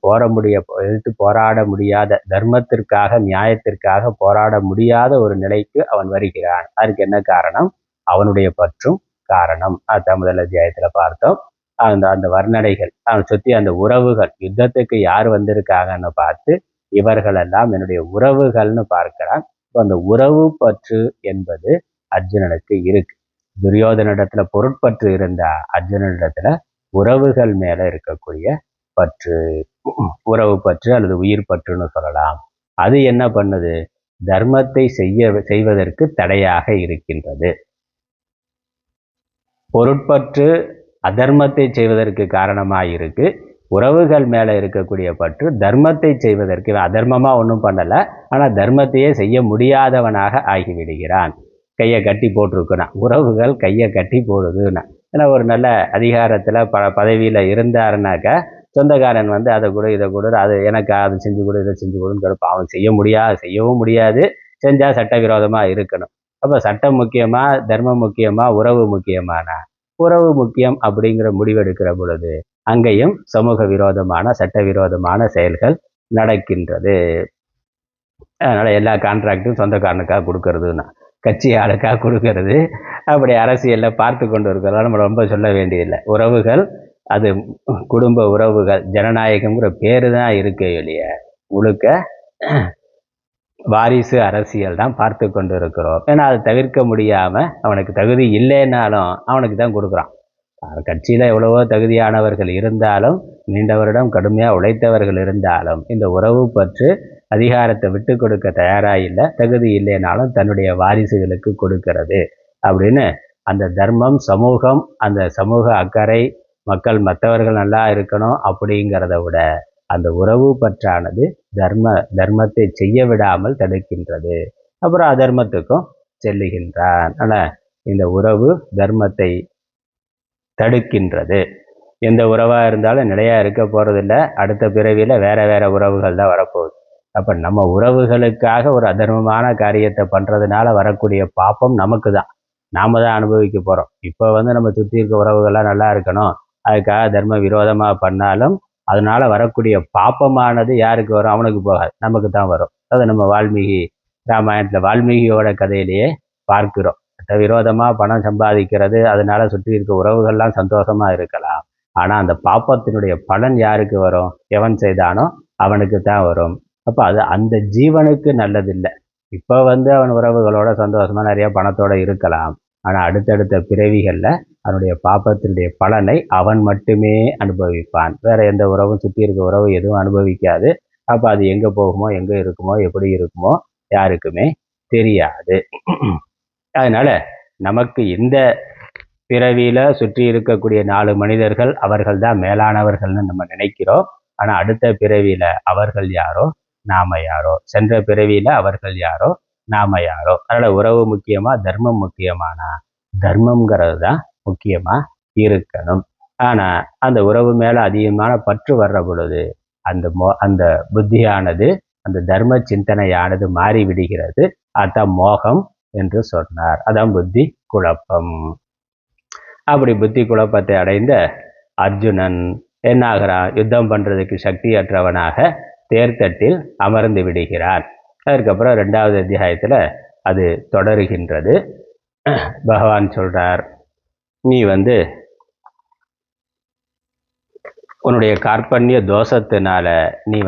போராட முடியாத, தர்மத்திற்காக நியாயத்திற்காக போராட முடியாத ஒரு நிலைக்கு அவன் வருகிறான். அதுக்கு என்ன காரணம்? அவனுடைய பற்றும் காரணம். அதான் முதல் அத்தியாயத்தில் பார்த்தோம். அந்த வர்ணனைகள், அவனை சுற்றி அந்த உறவுகள், யுத்தத்துக்கு யார் வந்திருக்காங்கன்னு பார்த்து இவர்களெல்லாம் என்னுடைய உறவுகள்னு பார்க்கிறான். அந்த உறவு பற்று என்பது அர்ஜுனனுக்கு இருக்கு. துரியோதனிடத்துல பொருட்பற்று இருந்தா அர்ஜுனனிடத்துல உறவுகள் மேல இருக்கக்கூடிய பற்று, உறவு பற்று அல்லது உயிர் பற்றுன்னு சொல்லலாம். அது என்ன பண்ணுது? தர்மத்தை செய்வதற்கு தடையாக இருக்கின்றது. பொருட்பற்று அதர்மத்தை செய்வதற்கு காரணமாக இருக்கு. உறவுகள் மேலே இருக்கக்கூடிய பற்று தர்மத்தை செய்வதற்கு, அதர்மமாக ஒன்றும் பண்ணலை, ஆனால் தர்மத்தையே செய்ய முடியாதவனாக ஆகிவிடுகிறான். கையை கட்டி போட்டிருக்குறான், உறவுகள் கையை கட்டி போடுதுன்னா. ஏன்னா ஒரு நல்ல அதிகாரத்தில் பதவியில் இருந்தாருனாக்கா சொந்தக்காரன் அதை கொடு இதை கொடு, அது எனக்கு அதை செஞ்சு கொடு இதை செஞ்சு கொடுன்னு கேட்பான். அவனுக்கு செய்யவும் முடியாது, செஞ்சால் சட்டவிரோதமாக இருக்கணும். அப்போ சட்டம் முக்கியமா, தர்மம் முக்கியமா, உறவு முக்கியமானா உறவு முக்கியம் அப்படிங்கிற முடிவெடுக்கிற பொழுது அங்கேயும் சமூக விரோதமான, சட்டவிரோதமான செயல்கள் நடக்கின்றது. அதனால் எல்லா கான்ட்ராக்டும் சொந்தக்காரனுக்காக கொடுக்கறதுன்னா, கட்சி ஆளுக்காக கொடுக்கறது, அப்படி அரசியலில் பார்த்து கொண்டு இருக்கிறதால நம்ம ரொம்ப சொல்ல வேண்டியதில்லை. உறவுகள் அது குடும்ப உறவுகள், ஜனநாயகங்கிற பேர் தான் இருக்கே இல்லைய, முழுக்க வாரிசு அரசியல் தான் பார்த்து கொண்டு இருக்கிறோம். ஏன்னா அதை தவிர்க்க முடியாமல் அவனுக்கு தகுதி இல்லைன்னாலும் அவனுக்கு தான் கொடுக்குறான். கட்சியில் எவ்வளவோ தகுதியானவர்கள் இருந்தாலும், நீண்ட வருடம் கடுமையாக உழைத்தவர்கள் இருந்தாலும், இந்த உறவு பற்று அதிகாரத்தை விட்டு கொடுக்க தயாராக இல்லை, தகுதி இல்லைனாலும் தன்னுடைய வாரிசுகளுக்கு கொடுக்கிறது அப்படின்னு அந்த தர்மம், சமூகம், அந்த சமூக அக்கறை, மக்கள் மற்றவர்கள் நல்லா இருக்கணும் அப்படிங்கிறத விட அந்த உறவு பற்றானது தர்மத்தை செய்ய விடாமல் தடுக்கின்றது. அப்புறம் அதர்மத்துக்கும் செல்லுகின்றான். ஆனால் இந்த உறவு தர்மத்தை தடுக்கின்றது. எந்த உறவாக இருந்தாலும் நிலையாக இருக்க போகிறதில்ல. அடுத்த பிறவியில் வேற வேற உறவுகள் தான் வரப்போகுது. அப்போ நம்ம உறவுகளுக்காக ஒரு அதர்மமான காரியத்தை பண்ணுறதுனால வரக்கூடிய பாப்பம் நமக்கு தான், நாம தான் அனுபவிக்க போகிறோம். இப்போ நம்ம சுற்றி இருக்க உறவுகள்லாம் நல்லா இருக்கணும், அதுக்காக தர்ம விரோதமாக பண்ணாலும் அதனால வரக்கூடிய பாப்பமானது யாருக்கு வரும்? அவனுக்கு போகாது, நமக்கு தான் வரும். அது நம்ம வால்மீகி ராமாயணத்தில் வால்மீகியோட கதையிலேயே பார்க்கிறோம். விரோதமாக பணம் சம்பாதிக்கிறது, அதனால சுற்றி இருக்க உறவுகள்லாம் சந்தோஷமாக இருக்கலாம். ஆனால் அந்த பாப்பத்தினுடைய பலன் யாருக்கு வரும்? எவன் செய்தானோ அவனுக்கு தான் வரும். அப்போ அது அந்த ஜீவனுக்கு நல்லதில்லை. இப்போ அவன் உறவுகளோட சந்தோஷமாக நிறைய பணத்தோடு இருக்கலாம். ஆனால் அடுத்தடுத்த பிறவிகளில் அவனுடைய பாப்பத்தினுடைய பலனை அவன் மட்டுமே அனுபவிப்பான். வேற எந்த உறவும், சுற்றி இருக்க உறவு எதுவும் அனுபவிக்காது. அப்போ அது எங்கே போகுமோ, எங்கே இருக்குமோ, எப்படி இருக்குமோ யாருக்குமே தெரியாது. அதனால நமக்கு இந்த பிறவியில சுற்றி இருக்கக்கூடிய 4 மனிதர்கள் அவர்கள் தான் மேலானவர்கள்னு நம்ம நினைக்கிறோம். ஆனா அடுத்த பிறவியில அவர்கள் யாரோ நாம யாரோ, சென்ற பிறவியில அவர்கள் யாரோ நாம யாரோ. அதனால உறவு முக்கியமா, தர்மம் முக்கியமானா தர்மம்ங்கிறது தான் முக்கியமா இருக்கணும். ஆனா அந்த உறவு மேல அதிகமான பற்று வர்ற பொழுது அந்த புத்தியானது, அந்த தர்ம சிந்தனையானது மாறி விடுகிறது. அதான் மோகம் என்று சொன்னார். அதான் புத்தி குழப்பம். அப்படி புத்தி குழப்பத்தை அடைந்த அர்ஜுனன் என்ன ஆகிறான்? யுத்தம் பண்றதுக்கு சக்தியற்றவனாக தேர்தட்டில் அமர்ந்து விடுகிறார். அதற்கப்புறம் 2வது அத்தியாயத்துல அது தொடருகின்றது. பகவான் சொல்றார், நீ உன்னுடைய கார்பண்ய தோஷத்தினால நீ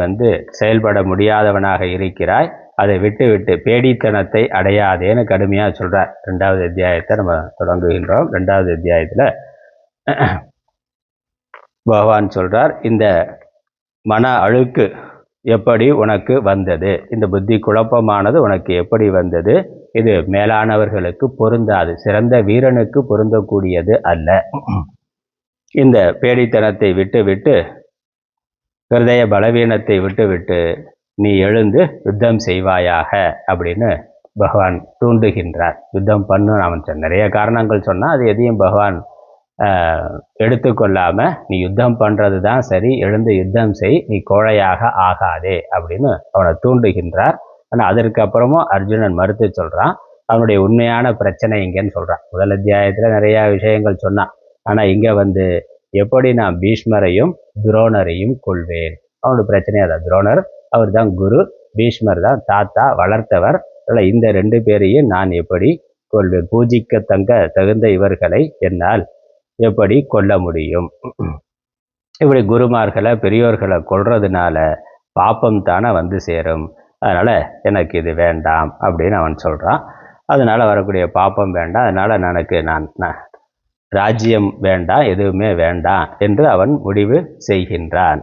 செயல்பட முடியாதவனாக இருக்கிறாய். அதை விட்டு பேடித்தனத்தை அடையாதேன்னு கடுமையாக சொல்கிறார். 2வது அத்தியாயத்தை நம்ம தொடங்குகின்றோம். 2வது அத்தியாயத்தில் பகவான் சொல்கிறார், இந்த மன அழுக்கு எப்படி உனக்கு வந்தது? இந்த புத்தி குழப்பமானது உனக்கு எப்படி வந்தது? இது மேலானவர்களுக்கு பொருந்தாது, சிறந்த வீரனுக்கு பொருந்தக்கூடியது அல்ல. இந்த பேடித்தனத்தை விட்டு ஹிருதய பலவீனத்தை விட்டு நீ எழுந்து யுத்தம் செய்வாயாக அப்படின்னு பகவான் தூண்டுகின்றார். யுத்தம் பண்ணு அவன் நிறைய காரணங்கள் சொன்னால் அது எதையும் பகவான் எடுத்துக்கொள்ளாம நீ யுத்தம் பண்ணுறது தான் சரி, எழுந்து யுத்தம் செய், நீ கோழையாக ஆகாதே அப்படின்னு அவனை தூண்டுகின்றார். ஆனால் அதற்கப்புறமும் அர்ஜுனன் மறுத்து சொல்கிறான். அவனுடைய உண்மையான பிரச்சனை இங்கேன்னு சொல்கிறான். முதல் அத்தியாயத்தில் நிறையா விஷயங்கள் சொன்னான். ஆனால் இங்கே எப்படி நான் பீஷ்மரையும் துரோணரையும் கொள்வேன், அவனோட பிரச்சனையே அதான். துரோணர் அவர் தான் குரு, பீஷ்மர் தான் தாத்தா வளர்த்தவர். அதில் இந்த 2 பேரையும் நான் எப்படி கொள்வேன்? பூஜிக்க தகுந்த இவர்களை என்னால் எப்படி கொல்ல முடியும்? இப்படி குருமார்களை பெரியோர்களை கொல்றதுனால பாப்பம் தானே சேரும். அதனால எனக்கு இது வேண்டாம் அப்படின்னு அவன் சொல்றான். அதனால வரக்கூடிய பாப்பம் வேண்டாம், அதனால நான் ராஜ்யம் வேண்டாம், எதுவுமே வேண்டாம் என்று அவன் முடிவு செய்கின்றான்.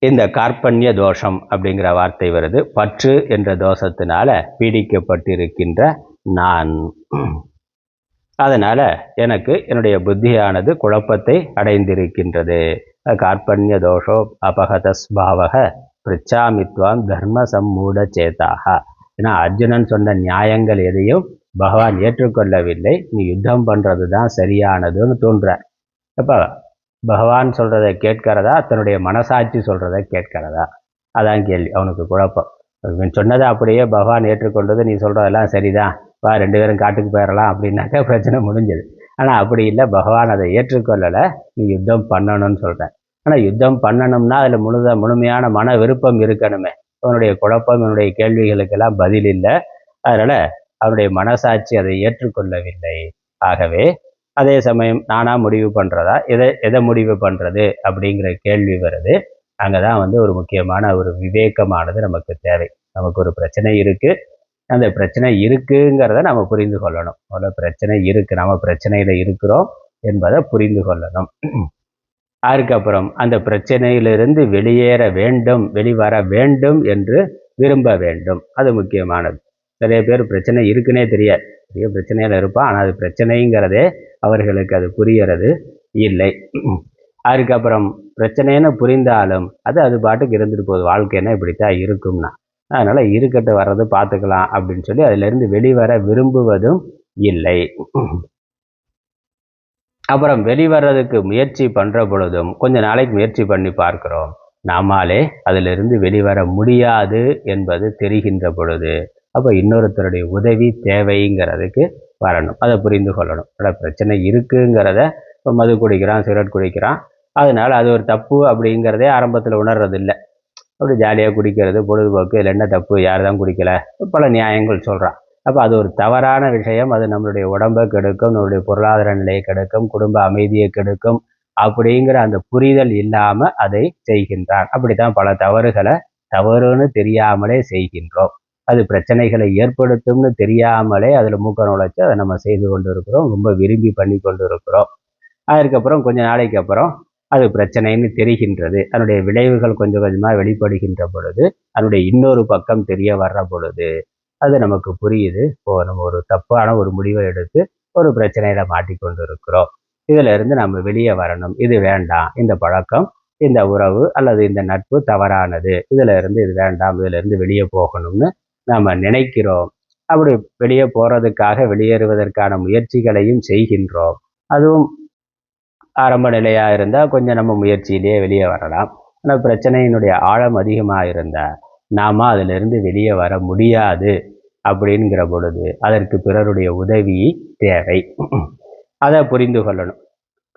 இந்த கார்பண்ய தோஷம் அப்படிங்கிற வார்த்தை வருது. பற்று என்ற தோஷத்தினால பீடிக்கப்பட்டிருக்கின்ற நான், அதனால எனக்கு என்னுடைய புத்தியானது குழப்பத்தை அடைந்திருக்கின்றது. கார்பண்ய தோஷோ அபகதஸ்பாவக பிரிச்சாமித்வான் தர்ம சம்மூட சேதாக. ஏன்னா அர்ஜுனன் சொன்ன நியாயங்கள் எதையும் பகவான் ஏற்றுக்கொள்ளவில்லை. நீ யுத்தம் பண்ணுறது தான் சரியானதுன்னு தோன்றார். அப்போ பகவான் சொல்கிறத கேட்கிறதா, தன்னுடைய மனசாட்சி சொல்கிறத கேட்கிறதா? அதான் கேள்வி. அவனுக்கு குழப்பம். இவன் சொன்னதை அப்படியே பகவான் ஏற்றுக்கொண்டது, நீ சொல்கிறதெல்லாம் சரிதான், வா 2 பேரும் காட்டுக்கு போயிடலாம் அப்படின்னாக்கா பிரச்சனை முடிஞ்சது. ஆனால் அப்படி இல்லை, பகவான் அதை ஏற்றுக்கொள்ளலை. நீ யுத்தம் பண்ணணும்னு சொல்கிறேன். ஆனால் யுத்தம் பண்ணணும்னா அதில் முழுமையான மன விருப்பம் இருக்கணுமே. அவனுடைய குழப்பம், என்னுடைய கேள்விகளுக்கெல்லாம் பதில் இல்லை. அதனால் அவனுடைய மனசாட்சி அதை ஏற்றுக்கொள்ளவில்லை. ஆகவே அதே சமயம் நானா முடிவு பண்ணுறதா, எதை முடிவு பண்ணுறது அப்படிங்கிற கேள்வி வருது. அங்கே தான் ஒரு முக்கியமான ஒரு விவேகமானது நமக்கு தேவை. நமக்கு ஒரு பிரச்சனை இருக்குது, அந்த பிரச்சனை இருக்குங்கிறத நம்ம புரிந்து கொள்ளணும். முதல்ல பிரச்சனை இருக்கு, நம்ம பிரச்சனையில இருக்கிறோம் என்பதை புரிந்து கொள்ளணும். அதுக்கப்புறம் அந்த பிரச்சனையிலிருந்து வெளியேற வேண்டும், வெளிவர வேண்டும் என்று விரும்ப வேண்டும். அது முக்கியமானது. நிறைய பேர் பிரச்சனை இருக்குன்னே தெரியாது, பெரிய பிரச்சனையில இருப்பான், ஆனால் அது பிரச்சனைங்கிறதே அவர்களுக்கு அது புரியறது இல்லை. அதுக்கப்புறம் பிரச்சனைன்னு புரிந்தாலும் அது பாட்டுக்கு இருந்துட்டு போகுது, வாழ்க்கைன்னா இப்படித்தான் இருக்கும்னா, அதனால இருக்கட்டு வர்றது பார்த்துக்கலாம் அப்படின்னு சொல்லி அதிலிருந்து வெளிவர விரும்புவதும் இல்லை. அப்புறம் வெளிவரதுக்கு முயற்சி பண்ணுற பொழுதும் கொஞ்ச நாளைக்கு முயற்சி பண்ணி பார்க்கிறோம், நாமாலே அதிலிருந்து வெளிவர முடியாது என்பது தெரிகின்ற பொழுது அப்போ இன்னொருத்தருடைய உதவி தேவைங்கிறதுக்கு வரணும், அதை புரிந்து கொள்ளணும். பிரச்சனை இருக்குங்கிறத, இப்போ மது குடிக்கிறான், சிகரெட் குடிக்கிறான், அதனால அது ஒரு தப்பு அப்படிங்கிறதே ஆரம்பத்தில் உணர்றதில்லை. அப்படி ஜாலியாக குடிக்கிறது பொழுதுபோக்கு, இதில் என்ன தப்பு, யார் தான் குடிக்கலை, பல நியாயங்கள் சொல்கிறான். அப்போ அது ஒரு தவறான விஷயம், அது நம்மளுடைய உடம்பை கெடுக்கும், நம்மளுடைய பொருளாதார நிலையை கெடுக்கும், குடும்ப அமைதியை கெடுக்கும் அப்படிங்கிற அந்த புரிதல் இல்லாமல் அதை செய்கின்றான். அப்படித்தான் பல தவறுகளை தவறுன்னு தெரியாமலே செய்கின்றோம். அது பிரச்சனைகளை ஏற்படுத்தும்னு தெரியாமலே அதில் மூக்க நுழைச்சி அதை நம்ம செய்து கொண்டு இருக்கிறோம், ரொம்ப விரும்பி பண்ணி கொண்டு இருக்கிறோம். அதுக்கப்புறம் கொஞ்ச நாளைக்கு அப்புறம் அது பிரச்சனைன்னு தெரிகின்றது, அதனுடைய விளைவுகள் கொஞ்சம் கொஞ்சமாக வெளிப்படுகின்ற பொழுது, அதனுடைய இன்னொரு பக்கம் தெரிய வர்ற பொழுது அது நமக்கு புரியுது, நம்ம ஒரு தப்பான ஒரு முடிவை எடுத்து ஒரு பிரச்சனையில மாட்டிக்கொண்டு இருக்கிறோம், இதுல இருந்து நம்ம வெளியே வரணும், இது வேண்டாம், இந்த பழக்கம், இந்த உறவு அல்லது இந்த நட்பு தவறானது, இதுல இருந்து இது வேண்டாம், இதுல இருந்து வெளியே போகணும்னு நாம நினைக்கிறோம். அப்படி வெளியே போறதுக்காக வெளியேறுவதற்கான முயற்சிகளையும் செய்கின்றோம். அதுவும் ஆரம்ப நிலையா இருந்தா கொஞ்சம் நம்ம முயற்சியிலேயே வெளியே வரலாம். ஆனால் பிரச்சனையினுடைய ஆழம் அதிகமாக இருந்தா நாம அதிலிருந்து வெளியே வர முடியாது அப்படிங்கிற பொழுது அதற்கு பிறருடைய உதவி தேவை. அதை புரிந்து கொள்ளணும்.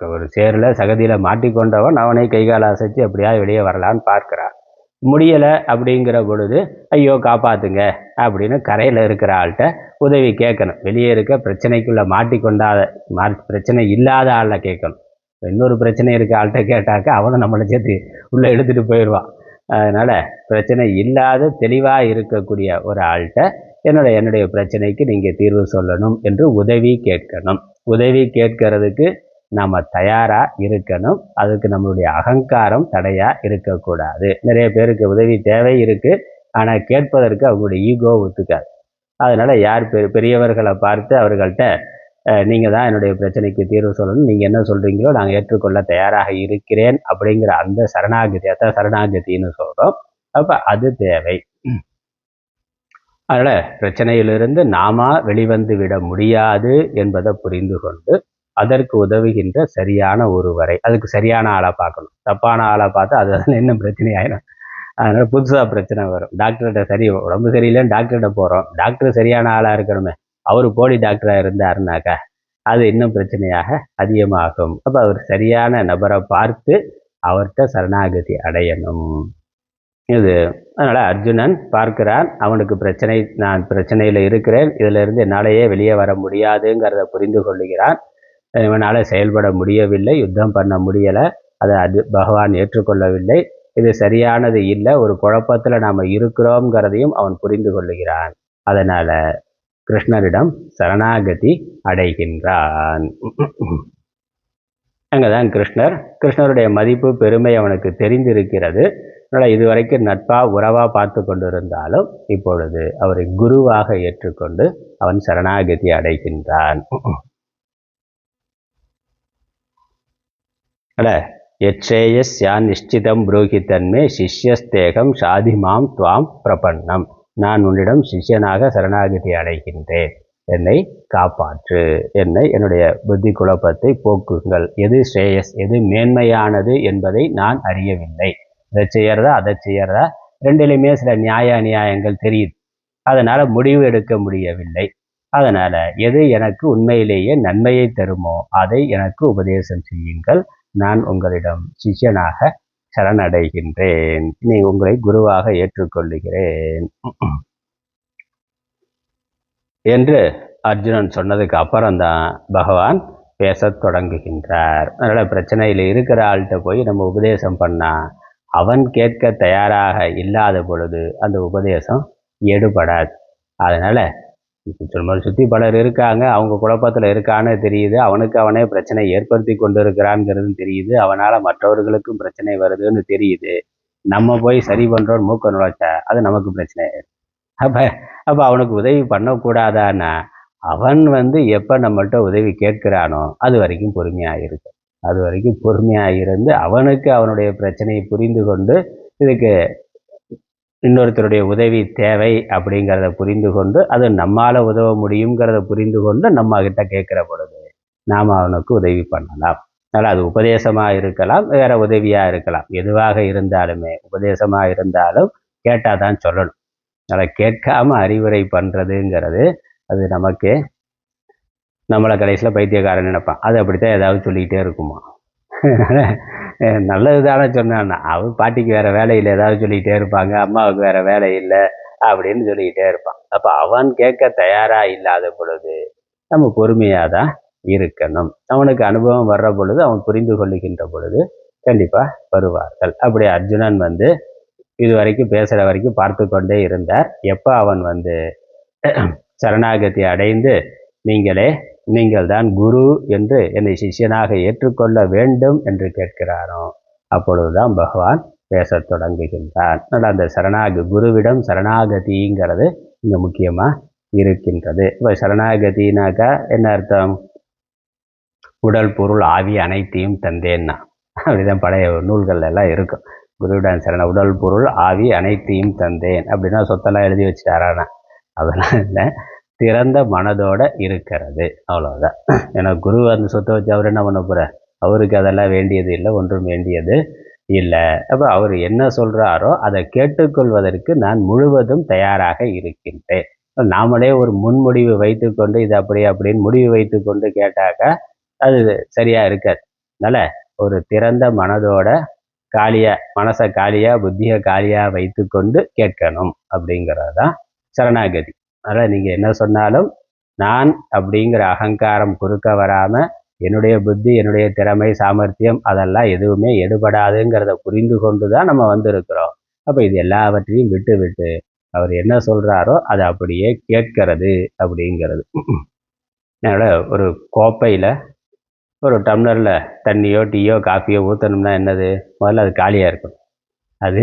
ஒரு சேரில் சகதியில் மாட்டிக்கொண்டவன் அவனை கைகால அசைச்சு எப்படியா வெளியே வரலான்னு பார்க்கிறான், முடியலை அப்படிங்கிற பொழுது ஐயோ காப்பாத்துங்க அப்படின்னு கரையில் இருக்கிற ஆள்கிட்ட உதவி கேட்கணும். வெளியே இருக்க பிரச்சனைக்குள்ளே மாட்டிக்கொண்டாத பிரச்சனை இல்லாத ஆளை கேட்கணும். இன்னொரு பிரச்சனை இருக்க ஆள்கிட்ட கேட்டாக்க அவனும் நம்மளை சேர்த்து உள்ளே எடுத்துகிட்டு போயிடுவான். அதனால் பிரச்சனை இல்லாத தெளிவாக இருக்கக்கூடிய ஒரு ஆள்கிட்ட என்னுடைய பிரச்சனைக்கு நீங்கள் தீர்வு சொல்லணும் என்று உதவி கேட்கணும். உதவி கேட்கறதுக்கு நாம் தயாராக இருக்கணும். அதுக்கு நம்மளுடைய அகங்காரம் தடையாக இருக்கக்கூடாது. நிறைய பேருக்கு உதவி தேவை இருக்குது, ஆனால் கேட்பதற்கு அவங்களுடைய ஈகோ ஒத்துக்காது. அதனால் யார் பெரியவர்களை பார்த்து அவர்கள்ட்ட நீங்கள் தான் என்னுடைய பிரச்சனைக்கு தீர்வு சொல்லணும், நீங்கள் என்ன சொல்கிறீங்களோ நாங்கள் ஏற்றுக்கொள்ள தயாராக இருக்கிறேன் அப்படிங்கிற அந்த சரணாகதின்னு சொல்கிறோம். அப்போ அது தேவை. அதனால் பிரச்சனையிலிருந்து நாம வெளிவந்து விட முடியாது என்பதை புரிந்து கொண்டு அதற்கு உதவுகின்ற சரியான ஒருவரை, அதுக்கு சரியான ஆளை பார்க்கணும். தப்பான ஆளை பார்த்தா அது இன்னும் பிரச்சனை ஆயிடும். அதனால் புதுசாக பிரச்சனை வரும். டாக்டர்கிட்ட சரி உடம்பு சரியில்லைன்னு டாக்டர்கிட்ட போகிறோம், டாக்டர் சரியான ஆளாக இருக்கணுமே, அவர் போலி டாக்டராக இருந்தாருனாக்கா அது இன்னும் பிரச்சனையாக அதிகமாகும். அப்போ அவர் சரியான நபரை பார்த்து அவர்கிட்ட சரணாகதி அடையணும். இது அதனால் அர்ஜுனன் பார்க்கிறான், அவனுக்கு பிரச்சனை, நான் பிரச்சனையில் இருக்கிறேன், இதிலிருந்து என்னாலேயே வெளியே வர முடியாதுங்கிறத புரிந்து கொள்ளுகிறான். இவனால் செயல்பட முடியவில்லை, யுத்தம் பண்ண முடியலை, அதை பகவான் ஏற்றுக்கொள்ளவில்லை, இது சரியானது இல்லை, ஒரு குழப்பத்தில் நாம் இருக்கிறோங்கிறதையும் அவன் புரிந்து கொள்ளுகிறான். அதனால் கிருஷ்ணரிடம் சரணாகதி அடைகின்றான். அங்கதான் கிருஷ்ணருடைய மதிப்பு பெருமை அவனுக்கு தெரிந்திருக்கிறது. அதனால் இதுவரைக்கும் நட்பா உறவா பார்த்து கொண்டிருந்தாலும் இப்பொழுது அவரை குருவாக ஏற்றுக்கொண்டு அவன் சரணாகதி அடைகின்றான். எச்சேயஸ் யான் நிஷ்டிதம் புரோகிதன்மே சிஷ்யஸ்தேகம் சாதிமாம் துவாம் பிரபன்னம். நான் உன்னிடம் சிஷ்யனாக சரணாகதி அடைகின்றேன், என்னை காப்பாற்று, என்னுடைய புத்தி குழப்பத்தை போக்குங்கள், எது ஸ்ரேயஸ், எது மேன்மையானது என்பதை நான் அறியவில்லை, இதை செய்யறதா அதை செய்யறதா ரெண்டிலுமே சில நியாய அநியாயங்கள் தெரியுது, அதனால் முடிவு எடுக்க முடியவில்லை. அதனால் எது எனக்கு உண்மையிலேயே நன்மையை தருமோ அதை எனக்கு உபதேசம் செய்யுங்கள், நான் உங்களிடம் சிஷ்யனாக சரணடைகின்றேன், நீ உங்களை குருவாக ஏற்றுக்கொள்ளுகிறேன் என்று அர்ஜுனன் சொன்னதுக்கு அப்புறம்தான் பகவான் பேசத் தொடங்குகின்றார். அதனால் பிரச்சனையில் இருக்கிற ஆள்கிட்ட போய் நம்ம உபதேசம் பண்ணால் அவன் கேட்க தயாராக இல்லாத பொழுது அந்த உபதேசம் எடுபடாது. அதனால் சுற்றி பலர் இருக்காங்க, அவங்க குழப்பத்தில் இருக்கான்னு தெரியுது, அவனுக்கு அவனே பிரச்சனை ஏற்படுத்தி கொண்டு இருக்கிறான்ங்கிறது தெரியுது, அவனால் மற்றவர்களுக்கும் பிரச்சனை வருதுன்னு தெரியுது. நம்ம போய் சரி பண்ணுறோன்னு மூக்க நுழைச்சா அது நமக்கு பிரச்சனை ஆயிடும். அப்போ அப்போ அவனுக்கு உதவி பண்ணக்கூடாதான்னா அவன் எப்போ நம்மள்கிட்ட உதவி கேட்கிறானோ அது வரைக்கும் பொறுமையாக இருக்கும். அது வரைக்கும் பொறுமையாக இருந்து அவனுக்கு அவனுடைய பிரச்சனையை புரிந்து கொண்டு இதுக்கு இன்னொருத்தருடைய உதவி தேவை அப்படிங்கிறத புரிந்து கொண்டு அது நம்மால் உதவ முடியுங்கிறத புரிந்து கொண்டு நம்ம கிட்ட கேட்குற பொழுது நாம் அவனுக்கு உதவி பண்ணலாம். அதனால் அது உபதேசமாக இருக்கலாம், வேற உதவியாக இருக்கலாம், எதுவாக இருந்தாலுமே உபதேசமாக இருந்தாலும் கேட்டால் தான் சொல்லணும். அதனால் கேட்காம அறிவுரை பண்ணுறதுங்கிறது அது நமக்கு நம்மளை கடைசியில் பைத்தியக்காரன் நினைப்பான். அது அப்படித்தான் ஏதாவது சொல்லிக்கிட்டே இருக்குமா. நல்லது தானே சொன்னான்னா அவன் பாட்டிக்கு வேறு வேலை இல்லை ஏதாவது சொல்லிக்கிட்டே இருப்பாங்க, அம்மாவுக்கு வேறு வேலை இல்லை அப்படின்னு சொல்லிக்கிட்டே இருப்பான். அப்போ அவன் கேட்க தயாராக இல்லாத பொழுது நம்ம பொறுமையாக தான் இருக்கணும். அவனுக்கு அனுபவம் வர்ற பொழுது அவன் புரிந்து கொள்ளுகின்ற பொழுது கண்டிப்பாக வருவார்கள். அப்படி அர்ஜுனன் இது வரைக்கும் பேசுகிற வரைக்கும் பார்த்து கொண்டே இருந்தார். எப்போ அவன் சரணாகதி அடைந்து நீங்கள் தான் குரு என்று என்னை சிஷ்யனாக ஏற்றுக்கொள்ள வேண்டும் என்று கேட்கிறானோ அப்பொழுதுதான் பகவான் பேசத் தொடங்குகின்றான். அந்த குருவிடம் சரணாகதிங்கிறது இங்கே முக்கியமாக இருக்கின்றது. இப்போ சரணாகதினாக்கா என்ன அர்த்தம்? உடல் பொருள் ஆவி அனைத்தையும் தந்தேன்னா அப்படிதான் பழைய நூல்கள் எல்லாம் இருக்கும். குருவிடம் உடல் பொருள் ஆவி அனைத்தையும் தந்தேன் அப்படின்னா சொத்தெல்லாம் எழுதி வச்சுட்டாரானா அதெல்லாம் இல்லை, திறந்த மனதோட இருக்கிறது, அவ்வளோதான். ஏன்னா குரு சொத்தை வச்சு அவர் என்ன பண்ண போகிறார்? அவருக்கு அதெல்லாம் வேண்டியது இல்லை, ஒன்றும் வேண்டியது இல்லை. அப்போ அவர் என்ன சொல்கிறாரோ அதை கேட்டுக்கொள்வதற்கு நான் முழுவதும் தயாராக இருக்கின்றேன். நாமளே ஒரு முன்முடிவு வைத்துக்கொண்டு இது அப்படி அப்படின்னு முடிவு வைத்து கொண்டு கேட்டாக்கா அது சரியாக இருக்காது. அதனால் ஒரு திறந்த மனதோட மனசை காலியாக புத்தியை காலியாக வைத்து கொண்டு கேட்கணும் அப்படிங்கிறது தான் சரணாகதி. அதனால் நீங்கள் என்ன சொன்னாலும் நான் அப்படிங்கிற அகங்காரம் குறுக்க வராமல் என்னுடைய புத்தி என்னுடைய திறமை சாமர்த்தியம் அதெல்லாம் எதுவுமே எடுபடாதுங்கிறத புரிந்து கொண்டு தான் நம்ம வந்திருக்கிறோம். அப்போ இது எல்லாவற்றையும் விட்டு அவர் என்ன சொல்கிறாரோ அதை அப்படியே கேட்கறது அப்படிங்கிறது. அதனால் ஒரு கோப்பையில் ஒரு டம்ளரில் தண்ணியோ டீயோ காஃபியோ ஊற்றணும்னா என்னது? முதல்ல அது காலியாக இருக்கணும். அது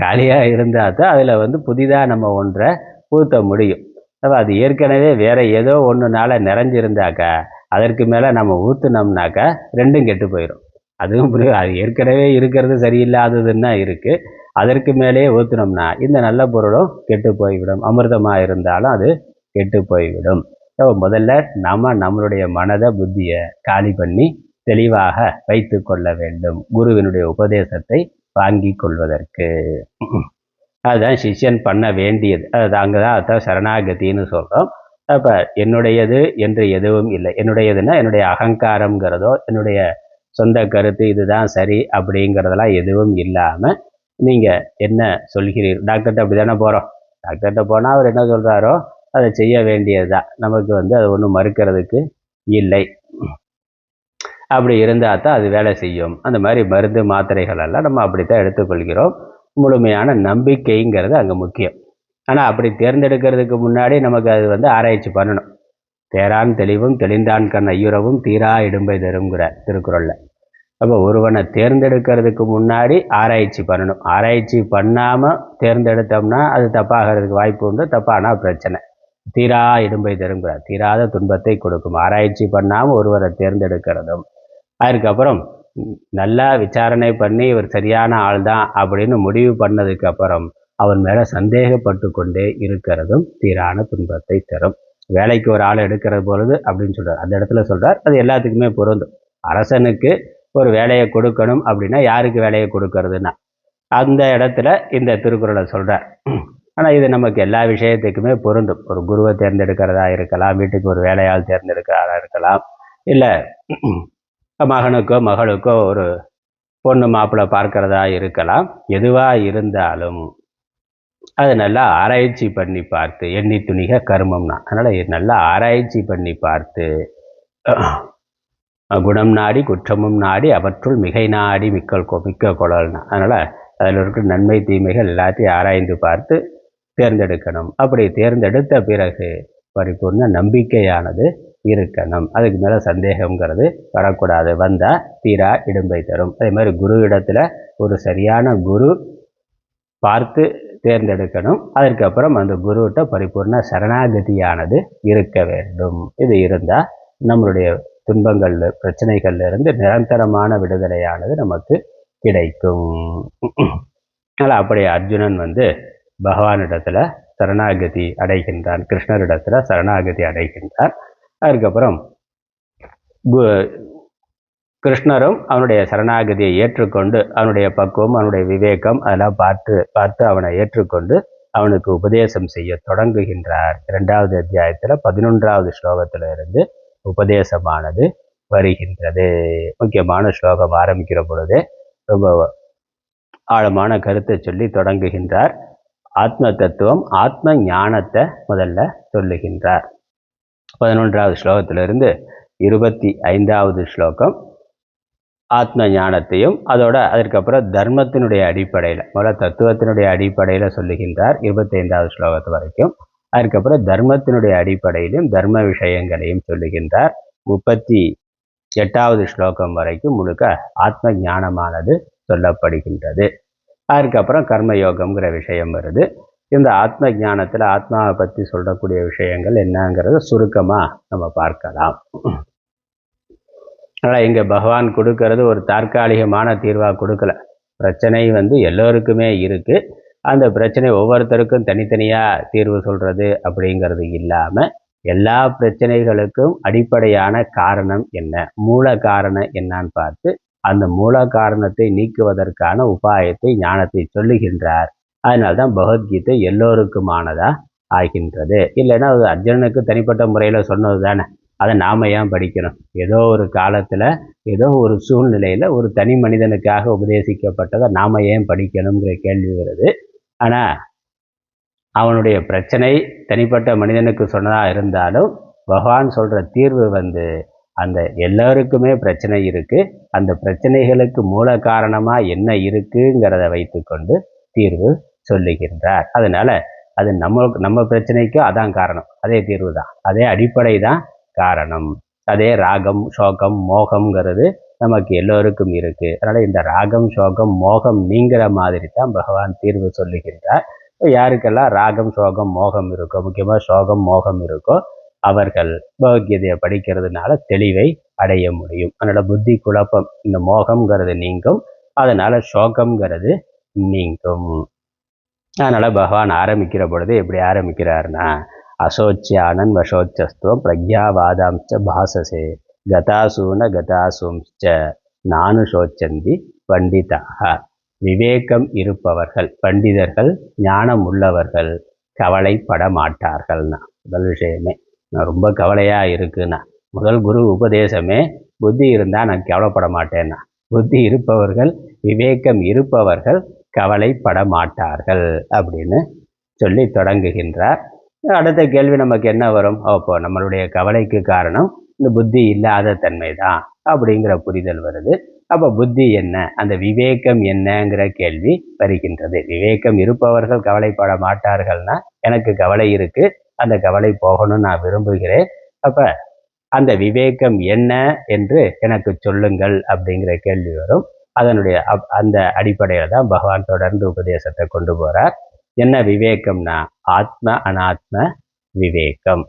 காலியாக இருந்தால் தான் அதில் புதிதாக நம்ம ஒன்றை ஊற்ற முடியும். அப்போ அது ஏற்கனவே வேறு ஏதோ ஒன்றுனால நிறைஞ்சிருந்தாக்கா அதற்கு மேலே நம்ம ஊற்றுனோம்னாக்கா ரெண்டும் கெட்டு போயிடும். அதுவும் புரியும். அது ஏற்கனவே இருக்கிறது சரியில்லாததுன்னா இருக்குது, அதற்கு மேலேயே ஊற்றினோம்னா இந்த நல்ல பொருளும் கெட்டு போய்விடும். அமிர்தமாக இருந்தாலும் அது கெட்டு போய்விடும். முதல்ல நம்மளுடைய மனதை புத்தியை காலி பண்ணி தெளிவாக வைத்து கொள்ள வேண்டும் குருவினுடைய உபதேசத்தை வாங்கி கொள்வதற்கு. அதுதான் சிஷ்யன் பண்ண வேண்டியது. அங்கே தான் அதான் சரணாகத்தின்னு சொல்கிறோம். அப்போ என்னுடையது என்று எதுவும் இல்லை. என்னுடையதுன்னா என்னுடைய அகங்காரங்கிறதோ என்னுடைய சொந்த கருத்து இதுதான் சரி அப்படிங்கிறதெல்லாம் எதுவும் இல்லாமல் நீங்கள் என்ன சொல்கிறீர்கள்? டாக்டர்கிட்ட அப்படி தானே போகிறோம். டாக்டர்கிட்ட போனால் அவர் என்ன சொல்கிறாரோ அதை செய்ய வேண்டியது தான். நமக்கு அது ஒன்றும் மறுக்கிறதுக்கு இல்லை. அப்படி இருந்தால் தான் அது வேலை செய்யும். அந்த மாதிரி மருந்து மாத்திரைகள் எல்லாம் நம்ம அப்படித்தான் எடுத்துக்கொள்கிறோம். முழுமையான நம்பிக்கைங்கிறது அங்கே முக்கியம். ஆனால் அப்படி தேர்ந்தெடுக்கிறதுக்கு முன்னாடி நமக்கு அது ஆராய்ச்சி பண்ணணும். தேரான் தெளிவும் தெளிந்தான் கண் ஐயுறவும் தீரா இடும்பை தருங்கிறார் திருக்குறளில். அப்போ ஒருவனை தேர்ந்தெடுக்கிறதுக்கு முன்னாடி ஆராய்ச்சி பண்ணணும். ஆராய்ச்சி பண்ணாமல் தேர்ந்தெடுத்தோம்னா அது தப்பாகிறதுக்கு வாய்ப்பு உண்டு. தப்பானா பிரச்சனை. தீரா இடும்பை தருங்கிறார். தீராத துன்பத்தை கொடுக்கும். ஆராய்ச்சி பண்ணாமல் ஒருவரை தேர்ந்தெடுக்கிறதும் அதுக்கப்புறம் நல்லா விசாரணை பண்ணி இவர் சரியான ஆள் தான் அப்படின்னு முடிவு பண்ணதுக்கப்புறம் அவன் மேலே சந்தேகப்பட்டு கொண்டே இருக்கிறதும் தீரான துன்பத்தை தரும். வேலைக்கு ஒரு ஆள் எடுக்கிறது பொழுது அப்படின்னு சொல்கிறார். அந்த இடத்துல சொல்கிறார், அது எல்லாத்துக்குமே பொருந்தும். அரசனுக்கு ஒரு வேலையை கொடுக்கணும் அப்படின்னா யாருக்கு வேலையை கொடுக்கறதுன்னா அந்த இடத்துல இந்த திருக்குறளை சொல்கிறார். ஆனால் இது நமக்கு எல்லா விஷயத்துக்குமே பொருந்தும். ஒரு குருவை தேர்ந்தெடுக்கிறதா இருக்கலாம், வீட்டுக்கு ஒரு வேலையால் தேர்ந்தெடுக்கிறதா இருக்கலாம், இல்லை மகனுக்கோ மகளுக்கோ ஒரு பொண்ணு மாப்பிள்ளை பார்க்கிறதா இருக்கலாம். எதுவாக இருந்தாலும் அது நல்லா ஆராய்ச்சி பண்ணி பார்த்து எண்ணி துணிக கர்மம்னா அதனால் நல்லா ஆராய்ச்சி பண்ணி பார்த்து குணம் நாடி குற்றமும் நாடி அவற்றுள் மிகை நாடி மிக்க குழல்னா அதனால் அதில் இருக்க நன்மை தீமைகள் எல்லாத்தையும் ஆராய்ந்து பார்த்து தேர்ந்தெடுக்கணும். அப்படி தேர்ந்தெடுத்த பிறகு பரிபூர்ண நம்பிக்கையானது இருக்கணும். அதுக்கு மேலே சந்தேகங்கிறது வரக்கூடாது. வந்தால் தீரா இடும்பை தரும். அதே மாதிரி குரு இடத்துல ஒரு சரியான குரு பார்த்து தேர்ந்தெடுக்கணும். அதற்கப்புறம் அந்த குருவிட்ட பரிபூர்ண சரணாகதியானது இருக்க வேண்டும். இது இருந்தால் நம்மளுடைய துன்பங்கள் பிரச்சனைகள்ல இருந்து நிரந்தரமான விடுதலையானது நமக்கு கிடைக்கும். அதனால் அப்படி அர்ஜுனன் பகவானிடத்துல சரணாகதி அடைகின்றான், கிருஷ்ணரிடத்துல சரணாகதி அடைகின்றான். அதுக்கப்புறம் கிருஷ்ணரும் அவனுடைய சரணாகதியை ஏற்றுக்கொண்டு அவனுடைய பக்குவம், அவனுடைய விவேகம் அதெல்லாம் பார்த்து அவனை ஏற்றுக்கொண்டு அவனுக்கு உபதேசம் செய்ய தொடங்குகின்றார். 2வது அத்தியாயத்தில் 11வது ஸ்லோகத்துல இருந்து உபதேசமானது வருகின்றது. முக்கியமான ஸ்லோகம் ஆரம்பிக்கிற பொழுதே ரொம்ப ஆழமான கருத்தை சொல்லி தொடங்குகின்றார். ஆத்ம தத்துவம், ஆத்ம ஞானத்தை முதல்ல சொல்லுகின்றார். 11வது ஸ்லோகத்திலிருந்து 25வது ஸ்லோகம் ஆத்ம ஞானத்தையும் அதற்கப்புறம் தர்மத்தினுடைய அடிப்படையில் முதல்ல தத்துவத்தினுடைய அடிப்படையில் சொல்லுகின்றார் 25வது ஸ்லோகத்து வரைக்கும். அதுக்கப்புறம் தர்மத்தினுடைய அடிப்படையிலும் தர்ம விஷயங்களையும் சொல்லுகின்றார். 38வது ஸ்லோகம் வரைக்கும் முழுக்க ஆத்ம ஞானமானது சொல்லப்படுகின்றது. அதுக்கப்புறம் கர்மயோகம்ங்கிற விஷயம் வருது. இந்த ஆத்ம ஞானத்தில் ஆத்மாவை பற்றி சொல்லக்கூடிய விஷயங்கள் என்னங்கிறத சுருக்கமாக நம்ம பார்க்கலாம். ஆனால் இங்கே பகவான் கொடுக்கறது ஒரு தற்காலிகமான தீர்வாக கொடுக்கல. பிரச்சனை எல்லோருக்குமே இருக்குது. அந்த பிரச்சனை ஒவ்வொருத்தருக்கும் தனித்தனியாக தீர்வு சொல்கிறது அப்படிங்கிறது இல்லாமல் எல்லா பிரச்சனைகளுக்கும் அடிப்படையான காரணம் என்ன, மூல காரணம் என்னான்னு பார்த்து அந்த மூல காரணத்தை நீக்குவதற்கான உபாயத்தை, ஞானத்தை சொல்லுகின்றார். அதனால்தான் பகவத்கீதை எல்லோருக்குமானதா ஆகின்றது. இல்லைன்னா அது அர்ஜுனனுக்கு தனிப்பட்ட முறையில் சொன்னது தானே, அதை நாம் ஏன் படிக்கணும்? ஏதோ ஒரு காலத்தில் ஏதோ ஒரு சூழ்நிலையில் ஒரு தனி மனிதனுக்காக உபதேசிக்கப்பட்டதை நாம் ஏன் படிக்கணுங்கிற கேள்வி வருது. ஆனால் அவனுடைய பிரச்சனை தனிப்பட்ட மனிதனுக்கு சொன்னதாக இருந்தாலும் பகவான் சொல்கிற தீர்வு அந்த எல்லோருக்குமே பிரச்சனை இருக்குது. அந்த பிரச்சனைகளுக்கு மூல காரணமாக என்ன இருக்குங்கிறத வைத்துக்கொண்டு தீர்வு சொல்லுகின்றார். அதனால் அது நம்ம பிரச்சனைக்கும் அதான் காரணம், அதே தீர்வு தான், அதே அடிப்படை தான் காரணம். அதே ராகம் சோகம் மோகம்ங்கிறது நமக்கு எல்லோருக்கும் இருக்குது. அதனால் இந்த ராகம் சோகம் மோகம் நீங்கிற மாதிரி தான் பகவான் தீர்வு சொல்லுகின்றார். யாருக்கெல்லாம் ராகம் சோகம் மோகம் இருக்கோ, முக்கியமாக சோகம் மோகம் இருக்கோ, அவர்கள் பகவத்கீதையை படிக்கிறதுனால தெளிவை அடைய முடியும். அதனால் புத்தி குழப்பம், இந்த மோகம்ங்கிறது நீங்கும், அதனால் சோகம்ங்கிறது நீங்கும். அதனால் பகவான் ஆரம்பிக்கிற பொழுது எப்படி ஆரம்பிக்கிறார்னா, அசோச்சியானன் வசோச்சஸ்துவம் பிரக்யாவாதாம்ச்ச பாசசே கதாசூன கதாசூம்ச்ச நானு சோச்சந்தி பண்டிதாக. விவேகம் இருப்பவர்கள், பண்டிதர்கள், ஞானம் உள்ளவர்கள் கவலைப்பட மாட்டார்கள்னா முதல் விஷயமே. நான் ரொம்ப கவலையாக இருக்குன்னா முதல் குரு உபதேசமே புத்தி இருந்தால் நான் கவலைப்பட மாட்டேன்னா. புத்தி இருப்பவர்கள், விவேகம் இருப்பவர்கள் கவலைப்பட மாட்டார்கள் அப்படின்னு சொல்லி தொடங்குகின்றார். அடுத்த கேள்வி நமக்கு என்ன வரும்? அப்போ நம்மளுடைய கவலைக்கு காரணம் இந்த புத்தி இல்லாத தன்மை தான் அப்படிங்கிற புரிதல் வருது. அப்போ புத்தி என்ன, அந்த விவேகம் என்னங்கிற கேள்வி வருகின்றது. விவேகம் இருப்பவர்கள் கவலைப்பட மாட்டார்கள்னா எனக்கு கவலை இருக்குது, அந்த கவலை போகணும்னு நான் விரும்புகிறேன். அப்போ அந்த விவேகம் என்ன என்று எனக்கு சொல்லுங்கள் அப்படிங்கிற கேள்வி வரும். அந்த அடிப்படையில் தான் பகவான் தொடர்ந்து உபதேசத்தை கொண்டு போகிறார். என்ன விவேகம்னா ஆத்ம அனாத்ம விவேகம்.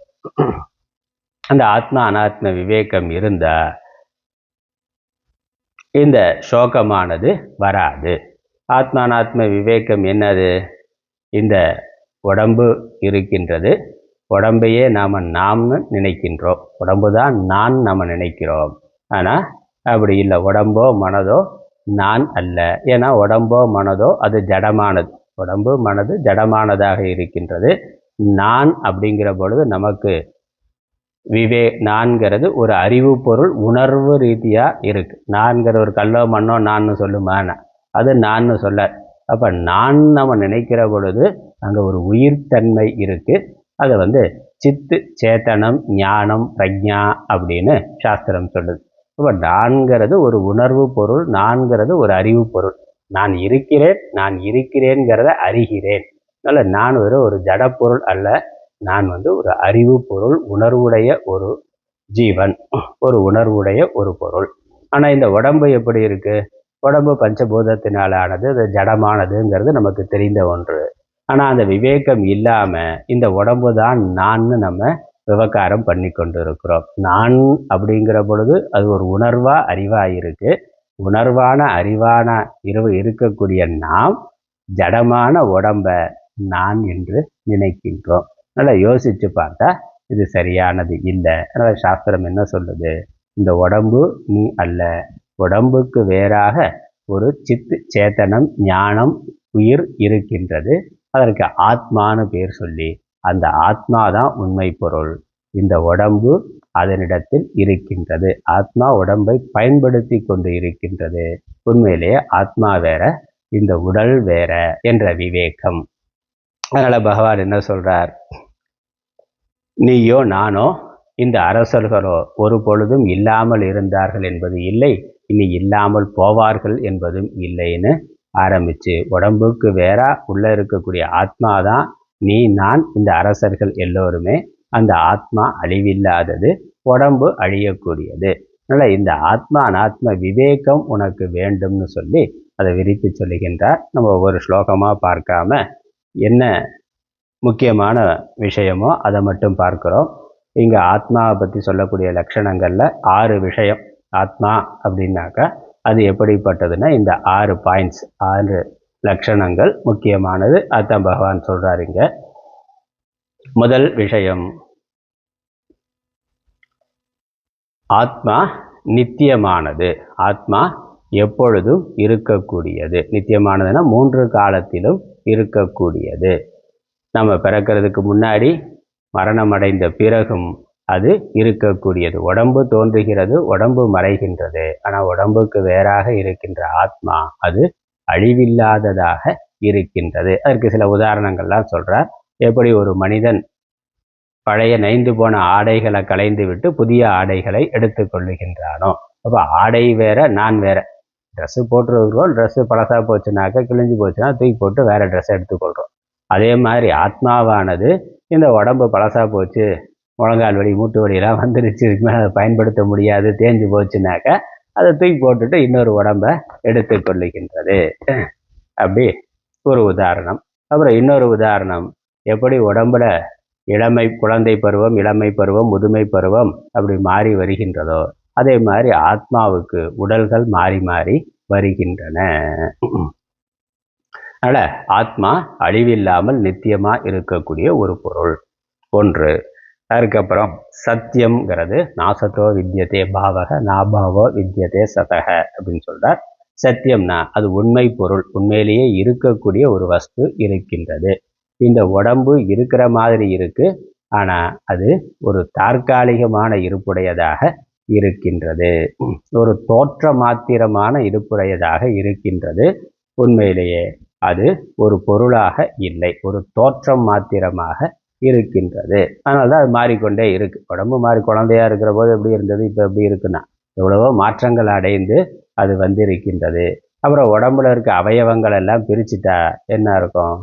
அந்த ஆத்ம அனாத்ம விவேகம் இருந்தால் இந்த சோகமானது வராது. ஆத்ம அனாத்ம விவேகம் என்னது? இந்த உடம்பு இருக்கின்றது, உடம்பையே நாம்னு நினைக்கின்றோம், உடம்பு தான் நான் நம்ம நினைக்கிறோம். ஆனால் அப்படி இல்லை, உடம்போ மனதோ நான் அல்ல. ஏன்னா உடம்போ மனதோ அது ஜடமானது, உடம்பு மனது ஜடமானதாக இருக்கின்றது. நான் அப்படிங்கிற பொழுது நமக்கு நான்கிறது ஒரு அறிவு பொருள், உணர்வு ரீதியாக இருக்குது. நான்கிற ஒரு கல்லோ மண்ணோ நான் சொல்லுமான அது நான் சொல்ல. அப்போ நான் நம்ம நினைக்கிற பொழுது அங்கே ஒரு உயிர்த்தன்மை இருக்குது. அதை சித்து சேத்தனம் ஞானம் பிரஜா அப்படின்னு சாஸ்திரம் சொல்லுது. அப்போ நான்கிறது ஒரு உணர்வு பொருள், நான்கிறது ஒரு அறிவு பொருள். நான் இருக்கிறேன், நான் இருக்கிறேன்கிறத அறிகிறேன். அதனால் நான் ஒரு ஜடப்பொருள் அல்ல, நான் ஒரு அறிவு பொருள், உணர்வுடைய ஒரு ஜீவன், ஒரு உணர்வுடைய ஒரு பொருள். ஆனால் இந்த உடம்பு எப்படி இருக்கு? உடம்பு பஞ்சபூதத்தினால் ஆனது, அது ஜடமானதுங்கிறது நமக்கு தெரிந்த ஒன்று. ஆனால் அந்த விவேகம் இல்லாமல் இந்த உடம்பு தான் நான்னு நம்ம விவகாரம் பண்ணி கொண்டு இருக்கிறோம். நான் அப்படிங்கிற பொழுது அது ஒரு உணர்வாக அறிவாக இருக்கு. உணர்வான அறிவான இருக்கக்கூடிய நாம் ஜடமான உடம்ப நான் என்று நினைக்கின்றோம். நல்லா யோசிச்சு பார்த்தா இது சரியானது இல்லை. அதனால் சாஸ்திரம் என்ன சொல்லுது? இந்த உடம்பு நீ அல்ல, உடம்புக்கு வேறாக ஒரு சித்து சேத்தனம் ஞானம் உயிர் இருக்கின்றது. அதற்கு ஆத்மானு பேர் சொல்லி அந்த ஆத்மா தான் உண்மை பொருள். இந்த உடம்பு அதனிடத்தில் இருக்கின்றது. ஆத்மா உடம்பை பயன்படுத்தி கொண்டு இருக்கின்றது. உண்மையிலேயே ஆத்மா வேற, இந்த உடல் வேற என்ற விவேகம். அதனால பகவான் என்ன சொல்றார்? நீயோ நானோ இந்த அரசர்களோ ஒரு பொழுதும் இல்லாமல் இருந்தார்கள் என்பது இல்லை, இனி இல்லாமல் போவார்கள் என்பதும் இல்லைன்னு ஆரம்பிச்சு, உடம்புக்கு வேற உள்ள இருக்கக்கூடிய ஆத்மா தான் நீ நான் இந்த அரசர்கள் எல்லோருமே. அந்த ஆத்மா அழிவில்லாதது, உடம்பு அழியக்கூடியது. அதனால் இந்த ஆத்மா அனாத்ம விவேகம் உனக்கு வேண்டும்னு சொல்லி அதை விரித்து சொல்லுகின்றார். நம்ம ஒவ்வொரு ஸ்லோகமாக பார்க்காம என்ன முக்கியமான விஷயமோ அதை மட்டும் பார்க்குறோம். இங்கே ஆத்மாவை பற்றி சொல்லக்கூடிய லட்சணங்களில் 6 விஷயம். ஆத்மா அப்படின்னாக்கா அது எப்படிப்பட்டதுன்னா இந்த 6 பாயிண்ட்ஸ், 6 லட்சணங்கள் முக்கியமானது. அதான் பகவான் சொல்கிறார் இங்கே. முதல் விஷயம், ஆத்மா நித்தியமானது. ஆத்மா எப்பொழுதும் இருக்கக்கூடியது. நித்தியமானதுன்னா 3 காலத்திலும் இருக்கக்கூடியது. நம்ம பிறக்கிறதுக்கு முன்னாடி, மரணம் அடைந்த பிறகும் அது இருக்கக்கூடியது. உடம்பு தோன்றுகிறது, உடம்பு மறைகின்றது. ஆனால் உடம்புக்கு வேறாக இருக்கின்ற ஆத்மா அது அழிவில்லாததாக இருக்கின்றது. அதற்கு சில உதாரணங்கள்லாம் சொல்கிறார். எப்படி ஒரு மனிதன் பழைய நைந்து போன ஆடைகளை களைந்து விட்டு புதிய ஆடைகளை எடுத்து கொள்ளுகின்றானோ, அப்போ ஆடை வேற நான் வேற. ட்ரெஸ்ஸு போட்டுருக்கிறோம், ட்ரெஸ்ஸு பழசாக போச்சுனாக்கா கிழிஞ்சு போச்சுன்னா தூக்கி போட்டு வேற ட்ரெஸ்ஸை எடுத்துக்கொள்கிறோம். அதே மாதிரி ஆத்மாவானது இந்த உடம்பு பழசாக போச்சு, முழங்கால் வலி மூட்டு வலியெல்லாம் வந்துருச்சு, இதுக்கு மேலே அதை பயன்படுத்த முடியாது, தேஞ்சு போச்சுனாக்கா அதை தூக்கி போட்டுட்டு இன்னொரு உடம்பை எடுத்து கொள்ளுகின்றது. அப்படி ஒரு உதாரணம். அப்புறம் இன்னொரு உதாரணம், எப்படி உடம்புல இளமை குழந்தை பருவம், இளமை பருவம், முதுமை பருவம் அப்படி மாறி வருகின்றதோ அதே மாதிரி ஆத்மாவுக்கு உடல்கள் மாறி மாறி வருகின்றன. அதனால் ஆத்மா அழிவில்லாமல் நித்தியமாக இருக்கக்கூடிய ஒரு பொருள் ஒன்று. அதுக்கப்புறம் சத்தியம்ங்கிறது நாசத்தோ வித்தியதே பாவக நாபாவோ வித்தியதே சதக அப்படின்னு சொல்கிறார். சத்தியம்னா அது உண்மை பொருள், உண்மையிலேயே இருக்கக்கூடிய ஒரு வஸ்து இருக்கின்றது. இந்த உடம்பு இருக்கிற மாதிரி இருக்கு, ஆனால் அது ஒரு தற்காலிகமான இருப்புடையதாக இருக்கின்றது, ஒரு தோற்ற மாத்திரமான இருப்புடையதாக இருக்கின்றது. உண்மையிலேயே அது ஒரு பொருளாக இல்லை, ஒரு தோற்றம் மாத்திரமாக இருக்கின்றது. அதனால தான் அது மாறிக்கொண்டே இருக்கு. உடம்பு மாறி குழந்தையா இருக்கிற போது எப்படி இருந்தது, இப்போ எப்படி இருக்குன்னா எவ்வளவோ மாற்றங்கள் அடைந்து அது இருக்கின்றது. அப்புறம் உடம்புல இருக்க அவயவங்கள் எல்லாம் பிரிச்சுட்டா என்ன இருக்கும்?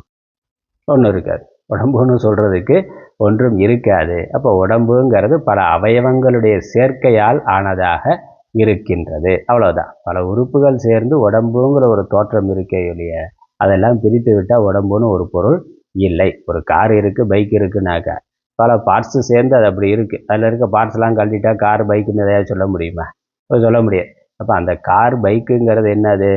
ஒன்றும் இருக்காது. உடம்புன்னு சொல்றதுக்கு ஒன்றும் இருக்காது. அப்போ உடம்புங்கிறது பல அவயவங்களுடைய சேர்க்கையால் ஆனதாக இருக்கின்றது, அவ்வளவுதான். பல உறுப்புகள் சேர்ந்து உடம்புங்கிற ஒரு தோற்றம் இருக்கே இல்லையே, அதெல்லாம் பிரித்து விட்டால் உடம்புன்னு ஒரு பொருள் இல்லை. ஒரு கார் இருக்குது, பைக் இருக்குனாக்கா பல பார்ட்ஸு சேர்ந்து அது அப்படி இருக்குது. அதில் இருக்க பார்ட்ஸ்லாம் கழட்டிட்டா கார் பைக்குன்னு எதையாவது சொல்ல முடியுமா? சொல்ல முடியாது. அப்போ அந்த கார் பைக்குங்கிறது என்னது?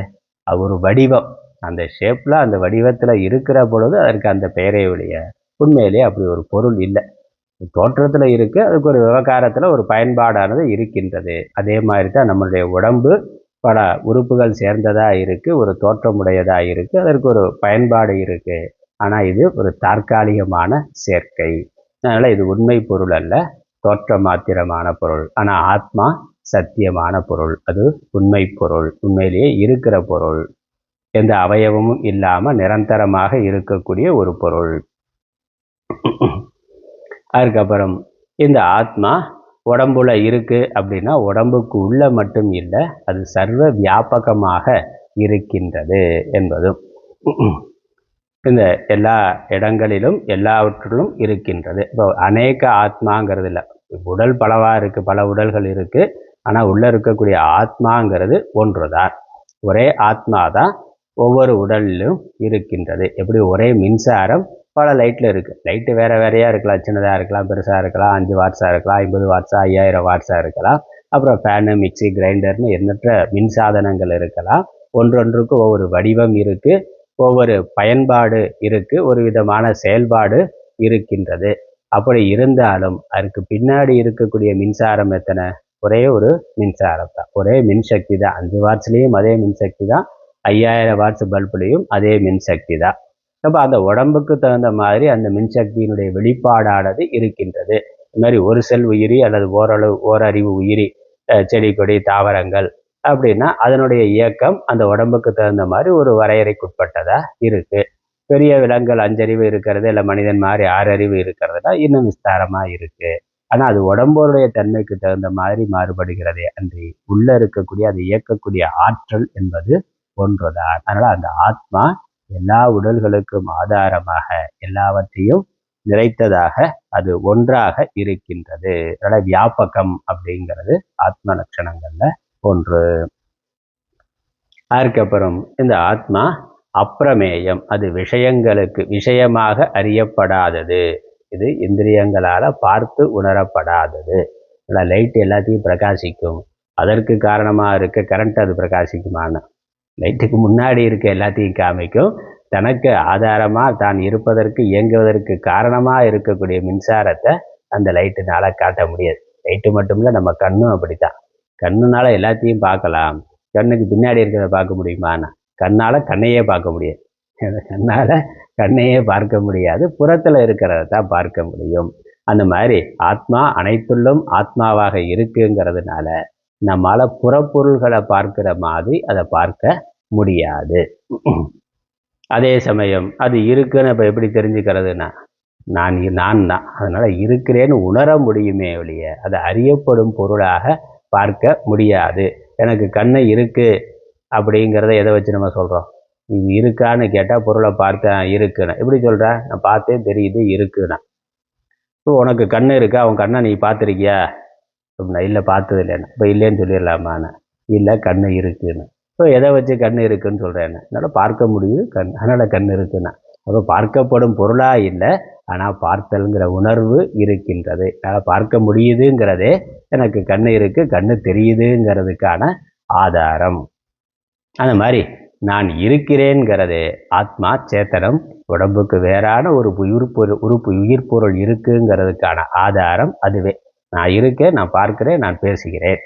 ஒரு வடிவம், அந்த ஷேப்பில் அந்த வடிவத்தில் இருக்கிற பொழுது அதற்கு அந்த பெயரை ஒழிய உண்மையிலே அப்படி ஒரு பொருள் இல்லை. தோற்றத்தில் இருக்குது, அதுக்கு ஒரு விவகாரத்தில் ஒரு பயன்பாடானது இருக்கின்றது. அதே மாதிரி தான் நம்மளுடைய உடம்பு பல உறுப்புகள் சேர்ந்ததாக இருக்குது, ஒரு தோற்றமுடையதாக இருக்குது, அதற்கு ஒரு பயன்பாடு இருக்குது. ஆனால் இது ஒரு தற்காலிகமான சேர்க்கை. அதனால் இது உண்மை பொருள் அல்ல, தோற்ற மாத்திரமான பொருள். ஆனால் ஆத்மா சத்தியமான பொருள், அது உண்மை பொருள், உண்மையிலேயே இருக்கிற பொருள், எந்த அவயவமும் இல்லாமல் நிரந்தரமாக இருக்கக்கூடிய ஒரு பொருள். அதுக்கப்புறம் இந்த ஆத்மா உடம்புல இருக்கு அப்படின்னா உடம்புக்கு உள்ள மட்டும் இல்லை, அது சர்வ வியாபகமாக இருக்கின்றது என்பதும். இந்த எல்லா இடங்களிலும் எல்லாவற்றிலும் இருக்கின்றது. இப்போ அநேக ஆத்மாங்கிறது இல்லை, உடல் பலவா இருக்கு, பல உடல்கள் இருக்கு, ஆனா உள்ள இருக்கக்கூடிய ஆத்மாங்கிறது ஒன்றுதான். ஒரே ஆத்மா தான் ஒவ்வொரு உடலிலும் இருக்கின்றது. எப்படி ஒரே மின்சாரம் பல லைட்ல இருக்கு, லைட்டு வேற வேறையா இருக்கலாம், சின்னதா இருக்கலாம், பெருசா இருக்கலாம், 5 வாட்ஸா இருக்கலாம், 50 வாட்ஸா, 5000 வாட்ஸா இருக்கலாம். அப்புறம் ஃபேனு, மிக்சி, கிரைண்டர்னு எண்ணற்ற மின்சாதனங்கள் இருக்கலாம். ஒன்றொன்றுக்கு ஒவ்வொரு வடிவம் இருக்கு, ஒவ்வொரு பயன்பாடு இருக்கு, ஒரு விதமான செயல்பாடு இருக்கின்றது. அப்படி இருந்தாலும் அதுக்கு பின்னாடி இருக்கக்கூடிய மின்சாரம் எத்தனை? ஒரே ஒரு மின்சாரம் தான், ஒரே மின்சக்தி தான். 5 வாட்ஸ்லேயும் அதே மின்சக்தி தான், 5000 வாட்ஸ் பல்புலையும் அதே மின்சக்தி தான். அப்போ அந்த உடம்புக்கு தகுந்த மாதிரி அந்த மின்சக்தியினுடைய வெளிப்பாடானது இருக்கின்றது. இது மாதிரி ஒரு செல் உயிரி அல்லது ஓரறிவு உயிரி, செடி கொடி தாவரங்கள் அப்படின்னா அதனுடைய இயக்கம் அந்த உடம்புக்கு தகுந்த மாதிரி ஒரு வரையறைக்குட்பட்டதா இருக்கு. பெரிய விலங்குகள் 5 அறிவு இருக்கிறது, இல்லை மனிதன் மாதிரி 6 அறிவு இருக்கிறதுனா இன்னும் விஸ்தாரமா இருக்கு. ஆனா அது உடம்புடைய தன்மைக்கு தகுந்த மாதிரி மாறுபடுகிறதே அன்றி உள்ள இருக்கக்கூடிய அதை இயக்கக்கூடிய ஆற்றல் என்பது ஒன்றுதான். அதனால அந்த ஆத்மா எல்லா உடல்களுக்கும் ஆதாரமாக எல்லாவற்றையும் நிறைத்ததாக அது ஒன்றாக இருக்கின்றது. அதனால வியாபகம் அப்படிங்கிறது ஆத்ம லட்சணங்கள்ல ஒன்று. அதுக்கப்புறம் இந்த ஆத்மா அப்பிரமேயம், அது விஷயங்களுக்கு விஷயமாக அறியப்படாதது, இது இந்திரியங்களால பார்த்து உணரப்படாதது. லைட் எல்லாத்தையும் பிரகாசிக்கும், அதற்கு காரணமாக இருக்க கரண்ட் அது பிரகாசிக்குமான, லைட்டுக்கு முன்னாடி இருக்க எல்லாத்தையும் காமிக்கும், தனக்கு ஆதாரமாக தான் இருப்பதற்கு இயங்குவதற்கு காரணமாக இருக்கக்கூடிய மின்சாரத்தை அந்த லைட்டுனால காட்ட முடியாது. லைட்டு மட்டுமில்ல, நம்ம கண்ணும் அப்படித்தான். கண்ணுனால எல்லாத்தையும் பார்க்கலாம், கண்ணுக்கு பின்னாடி இருக்கிறத பார்க்க முடியுமாண்ணா? கண்ணால் கண்ணையே பார்க்க முடியாது, கண்ணால் கண்ணையே பார்க்க முடியாது, புறத்தில் இருக்கிறத தான் பார்க்க முடியும். அந்த மாதிரி ஆத்மா அனைத்துள்ளும் ஆத்மாவாக இருக்குங்கிறதுனால நம்மால் புறப்பொருள்களை பார்க்கிற மாதிரி அதை பார்க்க முடியாது. அதே சமயம் அது இருக்குன்னு இப்போ எப்படி தெரிஞ்சுக்கிறதுனா, நான் தான், அதனால் இருக்கிறேன்னு உணர முடியுமே ஒழிய அதை அறியப்படும் பொருளாக பார்க்க முடியாது. எனக்கு கண்ணு இருக்குது அப்படிங்கிறத எதை வச்சு நம்ம சொல்கிறோம்? இது இருக்கான்னு கேட்டால் பொருளை பார்த்தேன் இருக்குன்னு எப்படி சொல்கிறேன்? நான் பார்த்தே தெரியுது இருக்குன்னா. இப்போ உனக்கு கண்ணு இருக்கா, அவன் கண்ணை நீ பார்த்துருக்கியா அப்படின்னா இல்லை பார்த்தது இல்லைன்னு. இப்போ இல்லைன்னு சொல்லிடலாமான்னு? இல்லை கண்ணு இருக்குன்னு. இப்போ எதை வச்சு கண்ணு இருக்குன்னு சொல்கிறேன்னு? அதனால் பார்க்க முடியுது கண், அதனால் கண் இருக்குன்னா. அப்போ பார்க்கப்படும் பொருளாக இல்லை, ஆனால் பார்த்தல்ங்கிற உணர்வு இருக்கின்றது. அதனால் பார்க்க முடியுதுங்கிறதே எனக்கு கண்ணு இருக்குது, கண்ணு தெரியுதுங்கிறதுக்கான ஆதாரம். அந்த மாதிரி நான் இருக்கிறேங்கிறது ஆத்மா சேத்தனம், உடம்புக்கு வேறான ஒரு உயிர் பொருள் இருக்குங்கிறதுக்கான ஆதாரம் அதுவே. நான் இருக்கேன், நான் பார்க்கிறேன், நான் பேசுகிறேன்.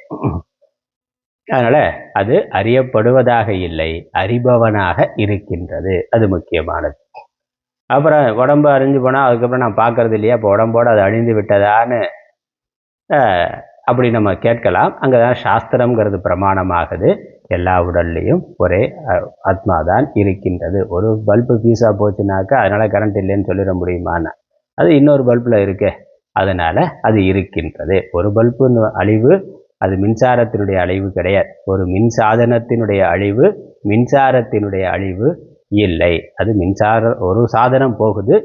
அதனால அது அறியப்படுவதாக இல்லை, அறிபவனாக இருக்கின்றது, அது முக்கியமானது. அப்புறம் உடம்பு அழிஞ்சு போனால் அதுக்கப்புறம் நான் பார்க்கறது இல்லையா, இப்போ உடம்போடு அது அழிந்து விட்டதான்னு அப்படி நம்ம கேட்கலாம். அங்கே தான் சாஸ்திரம்ங்கிறது பிரமாணமாகுது. எல்லா உடல்லையும் ஒரே ஆத்மா தான் இருக்கின்றது. ஒரு பல்பு பீஸா போச்சுனாக்கா அதனால் கரண்ட் இல்லைன்னு சொல்லிட முடியுமான்னு? அது இன்னொரு பல்பில் இருக்கே, அதனால் அது இருக்கின்றது. ஒரு பல்பு அழிவு அது மின்சாரத்தினுடைய அழிவு கிடையாது. ஒரு மின்சாதனத்தினுடைய அழிவு மின்சாரத்தினுடைய அழிவு இல்லை. அது ஒரு சாதனம் போகுது,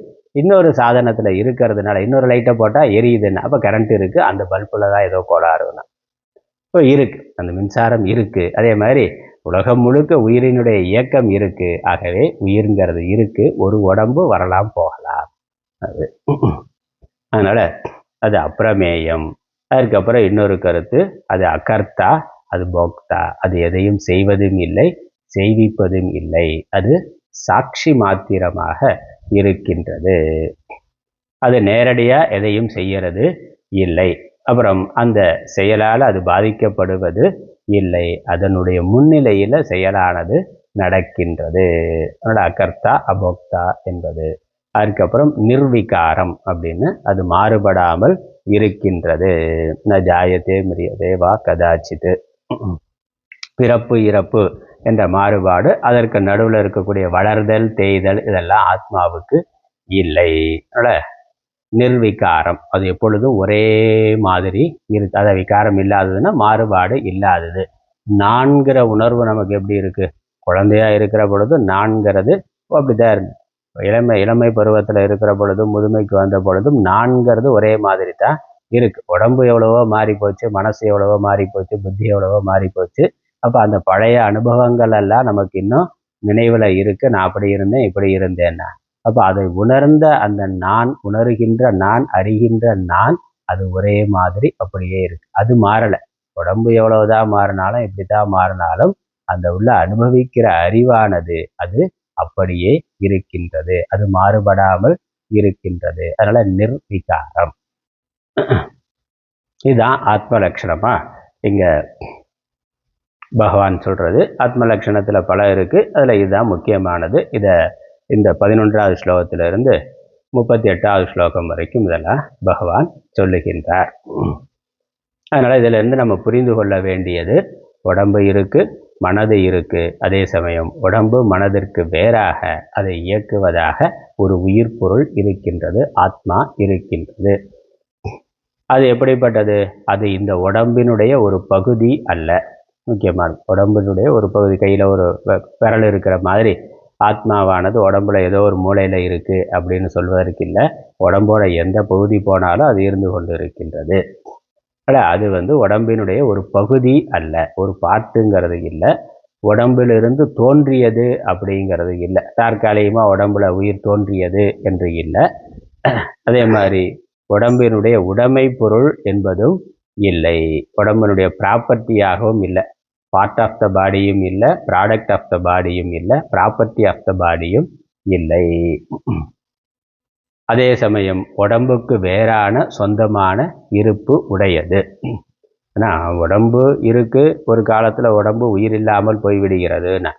இன்னொரு சாதனத்தில் இருக்கிறதுனால இன்னொரு லைட்டை போட்டால் எரியுதுன்னா அப்போ கரண்ட் இருக்குது, அந்த பல்பில் தான் ஏதோ கோளாறுனா. இப்போ இருக்குது, அந்த மின்சாரம் இருக்குது. அதே மாதிரி உலகம் முழுக்க உயிரினுடைய இயக்கம் இருக்குது. ஆகவே உயிர்ங்கிறது இருக்குது, ஒரு உடம்பு வரலாம் போகலாம். அது அதனால் அது அப்பிரமேயம். அதுக்கப்புறம் இன்னொரு கருத்து, அது அகர்த்தா, அது போக்தா, அது எதையும் செய்வதும் இல்லை செய்விப்பதும் இல்லை, அது சாட்சி மாத்திரமாக இருக்கின்றது. அது நேரடியாக எதையும் செய்யறது இல்லை. அப்புறம் அந்த செயலால் அது பாதிக்கப்படுவது இல்லை, அதனுடைய முன்னிலையில் செயலானது நடக்கின்றது. அதனோட அகர்த்தா அபோக்தா என்பது. அதுக்கப்புறம் நிர்விகாரம் அப்படின்னு அது மாறுபடாமல் இருக்கின்றது. ந ஜாயத்தே மிரியதே வா கதாச்சித்து, பிறப்பு இறப்பு என்ற மாறுபாடு, அதற்கு நடுவில் இருக்கக்கூடிய வளர்தல் தேய்தல் இதெல்லாம் ஆத்மாவுக்கு இல்லை. அதனால் நிர்விகாரம், அது எப்பொழுதும் ஒரே மாதிரி இருக்கு. அதை விகாரம் இல்லாததுன்னா மாறுபாடு இல்லாதது. நான்கிற உணர்வு நமக்கு எப்படி இருக்குது? குழந்தையாக இருக்கிற பொழுது நான்கிறது அப்படிதான் இருந்து, இளமை பருவத்தில் இருக்கிற பொழுதும் முதுமைக்கு வந்த பொழுதும் நான்கிறது ஒரே மாதிரி தான் இருக்கு. உடம்பு எவ்வளவோ மாறி போச்சு, மனசு எவ்வளவோ மாறி போச்சு, புத்தி எவ்வளவோ மாறி போச்சு. அப்போ அந்த பழைய அனுபவங்கள் எல்லாம் நமக்கு இன்னும் நினைவில் இருக்கு. நான் அப்படி இருந்தேன், இப்படி இருந்தேன்னா. அப்போ அதை உணர்ந்த அந்த நான், உணர்கின்ற நான், அறிகின்ற நான், அது ஒரே மாதிரி அப்படியே இருக்கு. அது மாறலை. உடம்பு எவ்வளவுதான் மாறினாலும் இப்படித்தான் மாறினாலும் அந்த உள்ள அனுபவிக்கிற அறிவானது அது அப்படியே இருக்கின்றது. அது மாறுபடாமல் இருக்கின்றது. அதனால நிர்விகாரம். இதுதான் ஆத்ம லட்சணமா இங்க பகவான் சொல்றது. ஆத்ம லட்சணத்துல பல இருக்கு, அதுல இதுதான் முக்கியமானது. இந்த 11வது ஸ்லோகத்திலிருந்து 38வது ஸ்லோகம் வரைக்கும் இதெல்லாம் பகவான் சொல்லுகின்றார். அதனால இதுல இருந்து நம்ம புரிந்து கொள்ள வேண்டியது, உடம்பு இருக்கு, மனது இருக்கு. அதே சமயம் உடம்பு மனதிற்கு வேறாக அதை இயக்குவதாக ஒரு உயிர் பொருள் இருக்கின்றது, ஆத்மா இருக்கின்றது. அது எப்படிப்பட்டது? அது இந்த உடம்பினுடைய ஒரு பகுதி அல்ல. முக்கியமான உடம்பினுடைய ஒரு பகுதி. கையில் ஒரு விரல் இருக்கிற மாதிரி ஆத்மாவானது உடம்புல ஏதோ ஒரு மூலையில் இருக்குது அப்படின்னு சொல்வதற்கு இல்லை. உடம்போட எந்த பகுதி போனாலும் அது இருந்து கொண்டு இருக்கின்றது. அது உடம்பினுடைய ஒரு பகுதி அல்ல, ஒரு பாட்டுங்கிறது இல்லை. உடம்பிலிருந்து தோன்றியது அப்படிங்கிறது இல்லை. தற்காலிகமாக உடம்புல உயிர் தோன்றியது என்று இல்லை. அதே மாதிரி உடம்பினுடைய உடைமை பொருள் என்பதும் இல்லை. உடம்பினுடைய ப்ராப்பர்ட்டியாகவும் இல்லை. பார்ட் ஆஃப் த பாடியும் இல்லை, ப்ராடக்ட் ஆஃப் த பாடியும் இல்லை, ப்ராப்பர்ட்டி ஆஃப் த பாடியும் இல்லை. அதே சமயம் உடம்புக்கு வேறான சொந்தமான இருப்பு உடையது. ஆனால் உடம்பு இருக்கு, ஒரு காலத்தில் உடம்பு உயிர் இல்லாமல் போய்விடுகிறதுன்னா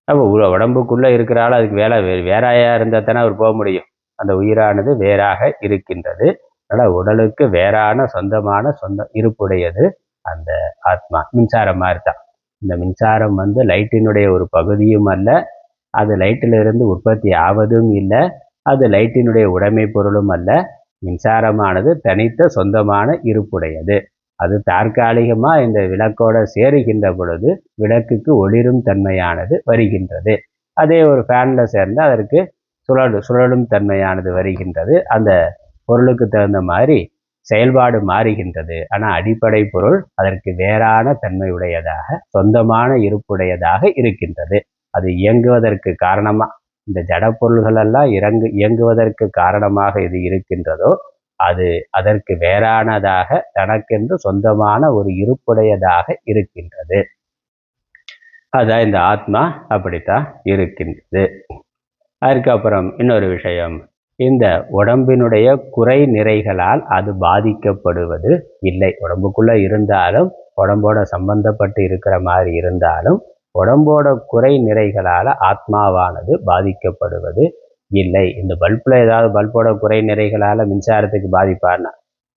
அப்போ உடம்புக்குள்ளே இருக்கிறாள், அதுக்கு வேறாயா இருந்தால் தானே அவர் போக முடியும். அந்த உயிரானது வேறாக இருக்கின்றது. அதனால் உடலுக்கு வேறான சொந்த இருப்புடையது அந்த ஆத்மா. மின்சாரம் மாதிரி தான். இந்த மின்சாரம் லைட்டினுடைய ஒரு பகுதியும் அல்ல, அது லைட்டிலிருந்து உற்பத்தி ஆவதும் இல்லை, அது லைட்டினுடைய உடைமை பொருளும் அல்ல. மின்சாரமானது தனித்த சொந்தமான இருப்புடையது. அது தற்காலிகமாக இந்த விளக்கோட சேருகின்ற பொழுது விளக்குக்கு ஒளிரும் தன்மையானது வருகின்றது. அதே ஒரு ஃபேனில் சேர்ந்து அதற்கு சுழலும் தன்மையானது வருகின்றது. அந்த பொருளுக்கு தகுந்த மாதிரி செயல்பாடு மாறுகின்றது. ஆனால் அடிப்படை பொருள் அதற்கு வேறான தன்மையுடையதாக, சொந்தமான இருப்புடையதாக இருக்கின்றது. அது இயங்குவதற்கு காரணமாக, இந்த ஜட பொருள்கள் எல்லாம் இயங்குவதற்கு காரணமாக இது இருக்கின்றதோ, அது அதற்கு வேறானதாக, தனக்கென்று சொந்தமான ஒரு இருப்புடையதாக இருக்கின்றது. அதான் இந்த ஆத்மா அப்படித்தான் இருக்கின்றது. அதுக்கப்புறம் இன்னொரு விஷயம், இந்த உடம்பினுடைய குறை நிறைகளால் அது பாதிக்கப்படுவது இல்லை. உடம்புக்குள்ள இருந்தாலும், உடம்போட சம்பந்தப்பட்டு இருக்கிற மாதிரி இருந்தாலும், உடம்போட குறை நிறைகளால் ஆத்மாவானது பாதிக்கப்படுவது இல்லை. இந்த பல்போட குறை நிறைகளால் மின்சாரத்துக்கு பாதிப்பான்னா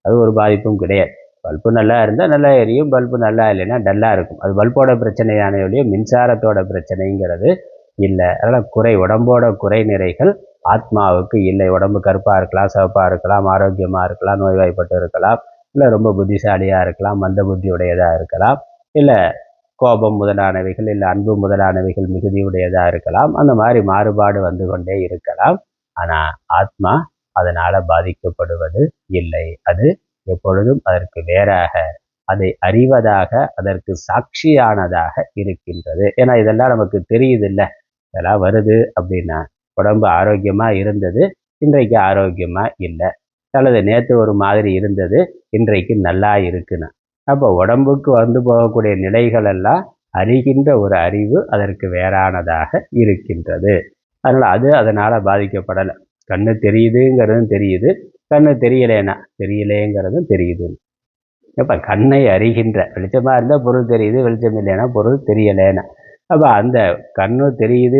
அது ஒரு பாதிப்பும் கிடையாது. பல்பு நல்லா இருந்தால் நல்லா எரியும், பல்பு நல்லா இல்லைன்னா டல்லாக இருக்கும். அது பல்போட பிரச்சனையான ஒழிய மின்சாரத்தோட பிரச்சனைங்கிறது இல்லை. அதனால் உடம்போட குறை நிறைகள் ஆத்மாவுக்கு இல்லை. உடம்பு கருப்பாக இருக்கலாம், சிவப்பாக இருக்கலாம், ஆரோக்கியமாக இருக்கலாம், நோய்வாய்ப்பட்டு இருக்கலாம், இல்லை ரொம்ப புத்திசாலியாக இருக்கலாம், மந்த புத்தியுடையதாக இருக்கலாம், இல்லை கோபம் முதலானவைகள், இல்லை அன்பு முதலானவைகள் மிகுதியுடையதாக இருக்கலாம். அந்த மாதிரி மாறுபாடு வந்து கொண்டே இருக்கலாம். ஆனால் ஆத்மா அதனால் பாதிக்கப்படுவது இல்லை. அது எப்பொழுதும் அதற்கு வேறாக, அதை அறிவதாக, அதற்கு சாட்சியானதாக இருக்கின்றது. ஏன்னா இதெல்லாம் நமக்கு தெரியுது இல்லை, இதெல்லாம் வருது அப்படின்னா உடம்பு ஆரோக்கியமாக இருந்தது, இன்றைக்கு ஆரோக்கியமாக இல்லை, அல்லது நேற்று ஒரு மாதிரி இருந்தது, இன்றைக்கு நல்லா இருக்குன்னு. அப்போ உடம்புக்கு வந்து போகக்கூடிய நிலைகள் எல்லாம் அறிகின்ற ஒரு அறிவு அதற்கு வேறானதாக இருக்கின்றது. அதனால் அது அதனால் பாதிக்கப்படலை. கண்ணு தெரியுதுங்கிறதும் தெரியுது, கண்ணு தெரியலேங்கிறதும் தெரியுது. இப்போ கண்ணை அறிகின்ற, வெளிச்சமாக இருந்தால் பொருள் தெரியுது, வெளிச்சம் இல்லைன்னா பொருள் தெரியலேன்னா. அப்போ அந்த கண்ணு தெரியுது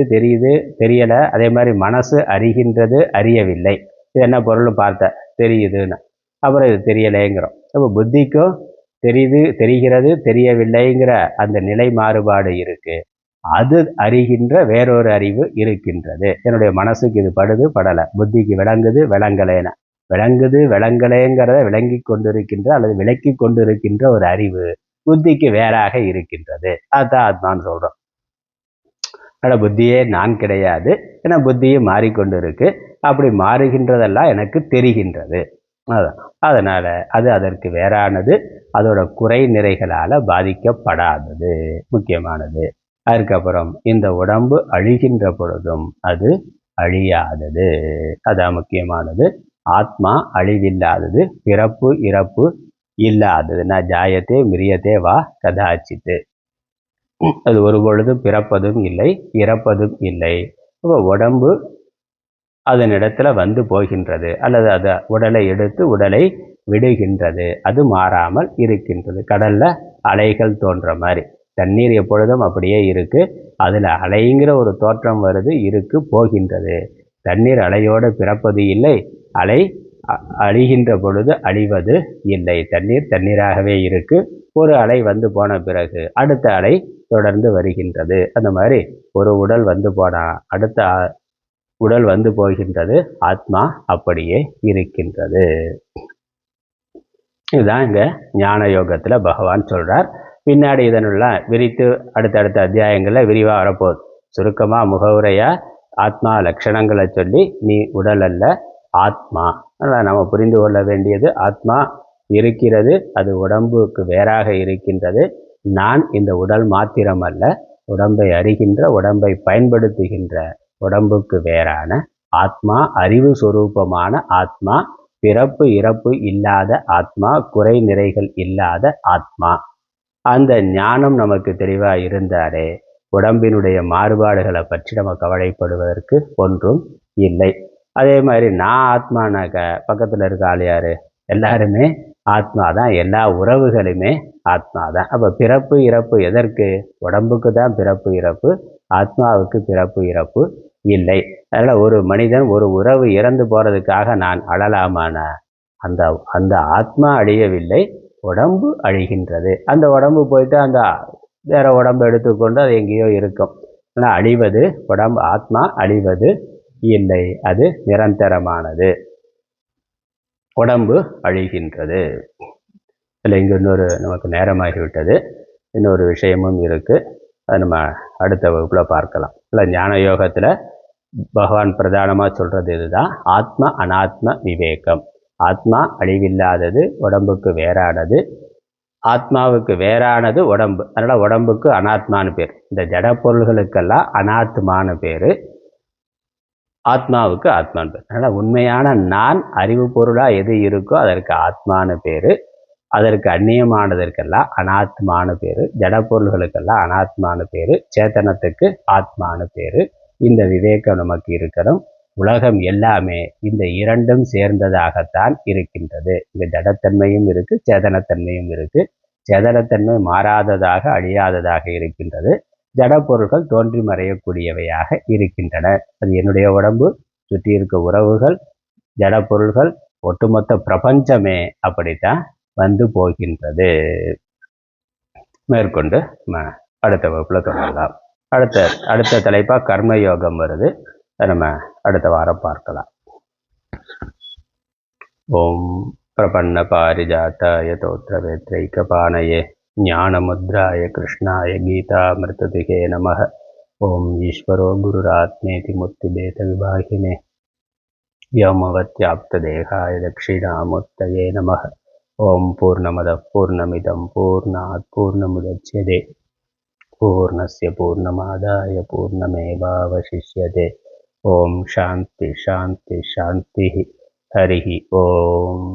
தெரியலை, அதே மாதிரி மனசு அறிகின்றது அறியவில்லை. இது என்ன பொருள் பார்த்த தெரியுதுன்னு, அப்புறம் இது தெரியலைங்கிறோம். அப்போ புத்திக்கும் தெரிகிறது தெரியவில்லைங்கிற அந்த நிலை மாறுபாடு இருக்கு. அது அறிகின்ற வேறொரு அறிவு இருக்கின்றது. என்னுடைய மனசுக்கு இது படுது படலை, புத்திக்கு விளங்குது விளங்கலேங்கிறத விளங்கி கொண்டிருக்கின்ற அல்லது விளக்கி கொண்டிருக்கின்ற ஒரு அறிவு புத்திக்கு வேறாக இருக்கின்றது. அதுதான் ஆத்மான்னு சொல்றோம். ஆனால் புத்தியே நான் கிடையாது. ஏன்னா புத்தியும் மாறிக்கொண்டு இருக்கு. அப்படி மாறுகின்றதெல்லாம் எனக்கு தெரிகின்றது. அதான் அதனால் அது அதற்கு வேறானது, அதோட குறை நிறைகளால் பாதிக்கப்படாதது, முக்கியமானது. அதுக்கப்புறம் இந்த உடம்பு அழிகின்ற பொழுதும் அது அழியாதது, அதான் முக்கியமானது. ஆத்மா அழிவில்லாதது, பிறப்பு இறப்பு இல்லாதது. நான் ஜாயத்தே மிரியத்தே வா கதாச்சித்து, அது ஒரு பொழுதும் பிறப்பதும் இல்லை இறப்பதும் இல்லை. இப்போ உடம்பு அதனிடத்துல வந்து போகின்றது, அல்லது அது உடலை எடுத்து உடலை விடுகின்றது, அது மாறாமல் இருக்கின்றது. கடல்ல அலைகள் தோன்ற மாதிரி தண்ணீர் எப்பொழுதும் அப்படியே இருக்கு, அதுல அலைங்கிற ஒரு தோற்றம் வருது, இருக்கு, போகின்றது. தண்ணீர் அலையோடு பிறப்பது இல்லை, அலை அழிகின்ற பொழுது அழிவது இல்லை. தண்ணீர் தண்ணீராகவே இருக்கு. ஒரு அலை வந்து போன பிறகு அடுத்த அலை தொடர்ந்து வருகின்றது. அந்த மாதிரி ஒரு உடல் வந்து போனா அடுத்த உடல் வந்து போகின்றது. ஆத்மா அப்படியே இருக்கின்றது. இதுதான் இங்க ஞான யோகத்துல பகவான் சொல்றார். பின்னாடி இதனுள்ள விரித்து அடுத்தடுத்த அத்தியாயங்களில் விரிவாக வரப்போகுது. சுருக்கமாக முகவுரையா ஆத்மா லட்சணங்களை சொல்லி, நீ உடல் அல்ல ஆத்மா. அதனால் நம்ம புரிந்து கொள்ள வேண்டியது, ஆத்மா இருக்கிறது, அது உடம்புக்கு வேறாக இருக்கின்றது. நான் இந்த உடல் மாத்திரம் அல்ல, உடம்பை அறிகின்ற, உடம்பை பயன்படுத்துகின்ற உடம்புக்கு வேறான ஆத்மா, அறிவு சொரூபமான ஆத்மா, பிறப்பு இறப்பு இல்லாத ஆத்மா, குறை நிறைகள் இல்லாத ஆத்மா. அந்த ஞானம் நமக்கு தெளிவாக இருந்தாலே உடம்பினுடைய மாறுபாடுகளை பற்றி நம்ம கவலைப்படுவதற்கு ஒன்றும் இல்லை. அதே மாதிரி நான் ஆத்மானாக்க பக்கத்தில் இருக்க ஆள் யாரு? எல்லாருமே ஆத்மா தான், எல்லா உறவுகளுமே ஆத்மா தான். அப்போ பிறப்பு இறப்பு எதற்கு? உடம்புக்கு தான் பிறப்பு இறப்பு, ஆத்மாவுக்கு பிறப்பு இறப்பு இல்லை. அதனால் ஒரு மனிதன் ஒரு உறவு இறந்து போகிறதுக்காக நான் அழலாமான, அந்த அந்த ஆத்மா அழியவில்லை, உடம்பு அழிகின்றது. அந்த உடம்பு போயிட்டு அந்த வேற உடம்பு எடுத்துக்கொண்டு அது எங்கேயோ இருக்கும். ஆனால் அழிவது உடம்பு, ஆத்மா அழிவது இல்லை, அது நிரந்தரமானது. உடம்பு அழிகின்றது. இல்லை, இங்கே இன்னொரு நமக்கு நேரமாகிவிட்டது, இன்னொரு விஷயமும் இருக்கு, அது நம்ம அடுத்த வகுப்பில் பார்க்கலாம். இல்லை, ஞான யோகத்தில் பகவான் பிரதானமாக சொல்றது இதுதான், ஆத்ம அனாத்ம விவேகம். ஆத்மா அழிவில்லாதது, உடம்புக்கு வேறானது. ஆத்மாவுக்கு வேறானது உடம்பு, அதனால் உடம்புக்கு அனாத்மானு பேர். இந்த ஜட பொருள்களுக்கெல்லாம் அனாத்மானு பேர், ஆத்மாவுக்கு ஆத்மானு பேர். அதனால் உண்மையான நான் அறிவு பொருளாக எது இருக்கோ அதற்கு ஆத்மானு பேர், அதற்கு அந்நியமானதற்கெல்லாம் அனாத்மானு பேர். ஜட பொருள்களுக்கெல்லாம் அனாத்மானு பேர், சேத்தனத்துக்கு ஆத்மானு பேர். இந்த விவேகம் நமக்கு இருக்கணும். உலகம் எல்லாமே இந்த இரண்டும் சேர்ந்ததாகத்தான் இருக்கின்றது. இங்கே ஜடத்தன்மையும் இருக்கு, சேதனத்தன்மையும் இருக்கு. சேதனத்தன்மை மாறாததாக அழியாததாக இருக்கின்றது, ஜட பொருள்கள் தோன்றி மறையக்கூடியவையாக இருக்கின்றன. அது என்னுடைய உடம்பு, சுற்றி இருக்க உறவுகள், ஜட பொருள்கள், ஒட்டுமொத்த பிரபஞ்சமே அப்படித்தான் வந்து போகின்றது. மேற்கொண்டு அடுத்த வகுப்பில் தொடரலாம். அடுத்த தலைப்பாக கர்மயோகம் வருது, நம்ம அடுத்த வாரம் பார்க்கலாம். ஓம் பிரபன்ன பாரிஜாத்தாய தோத்ரவேத்ரைக்கபாணயே ஞானமுத்ராய கிருஷ்ணாய கீதாமிருததிகே நமः. ஓம் ஈஸ்வரோ குருராத்மேதி முக்திபேத விபாகினே வ்யோமவத்யாப்ததேகாய தட்சிணாமூர்த்தயே நமः. ஓம் பூர்ணமதः பூர்ணமிதம் பூர்ணாத் பூர்ணமுதச்யதே பூர்ணஸ்ய பூர்ணமாதாய பூர்ணமேவாவசிஷ்யதே. ஓம் சாந்தி சாந்தி சாந்தி. ஹரிஹி ஓம்.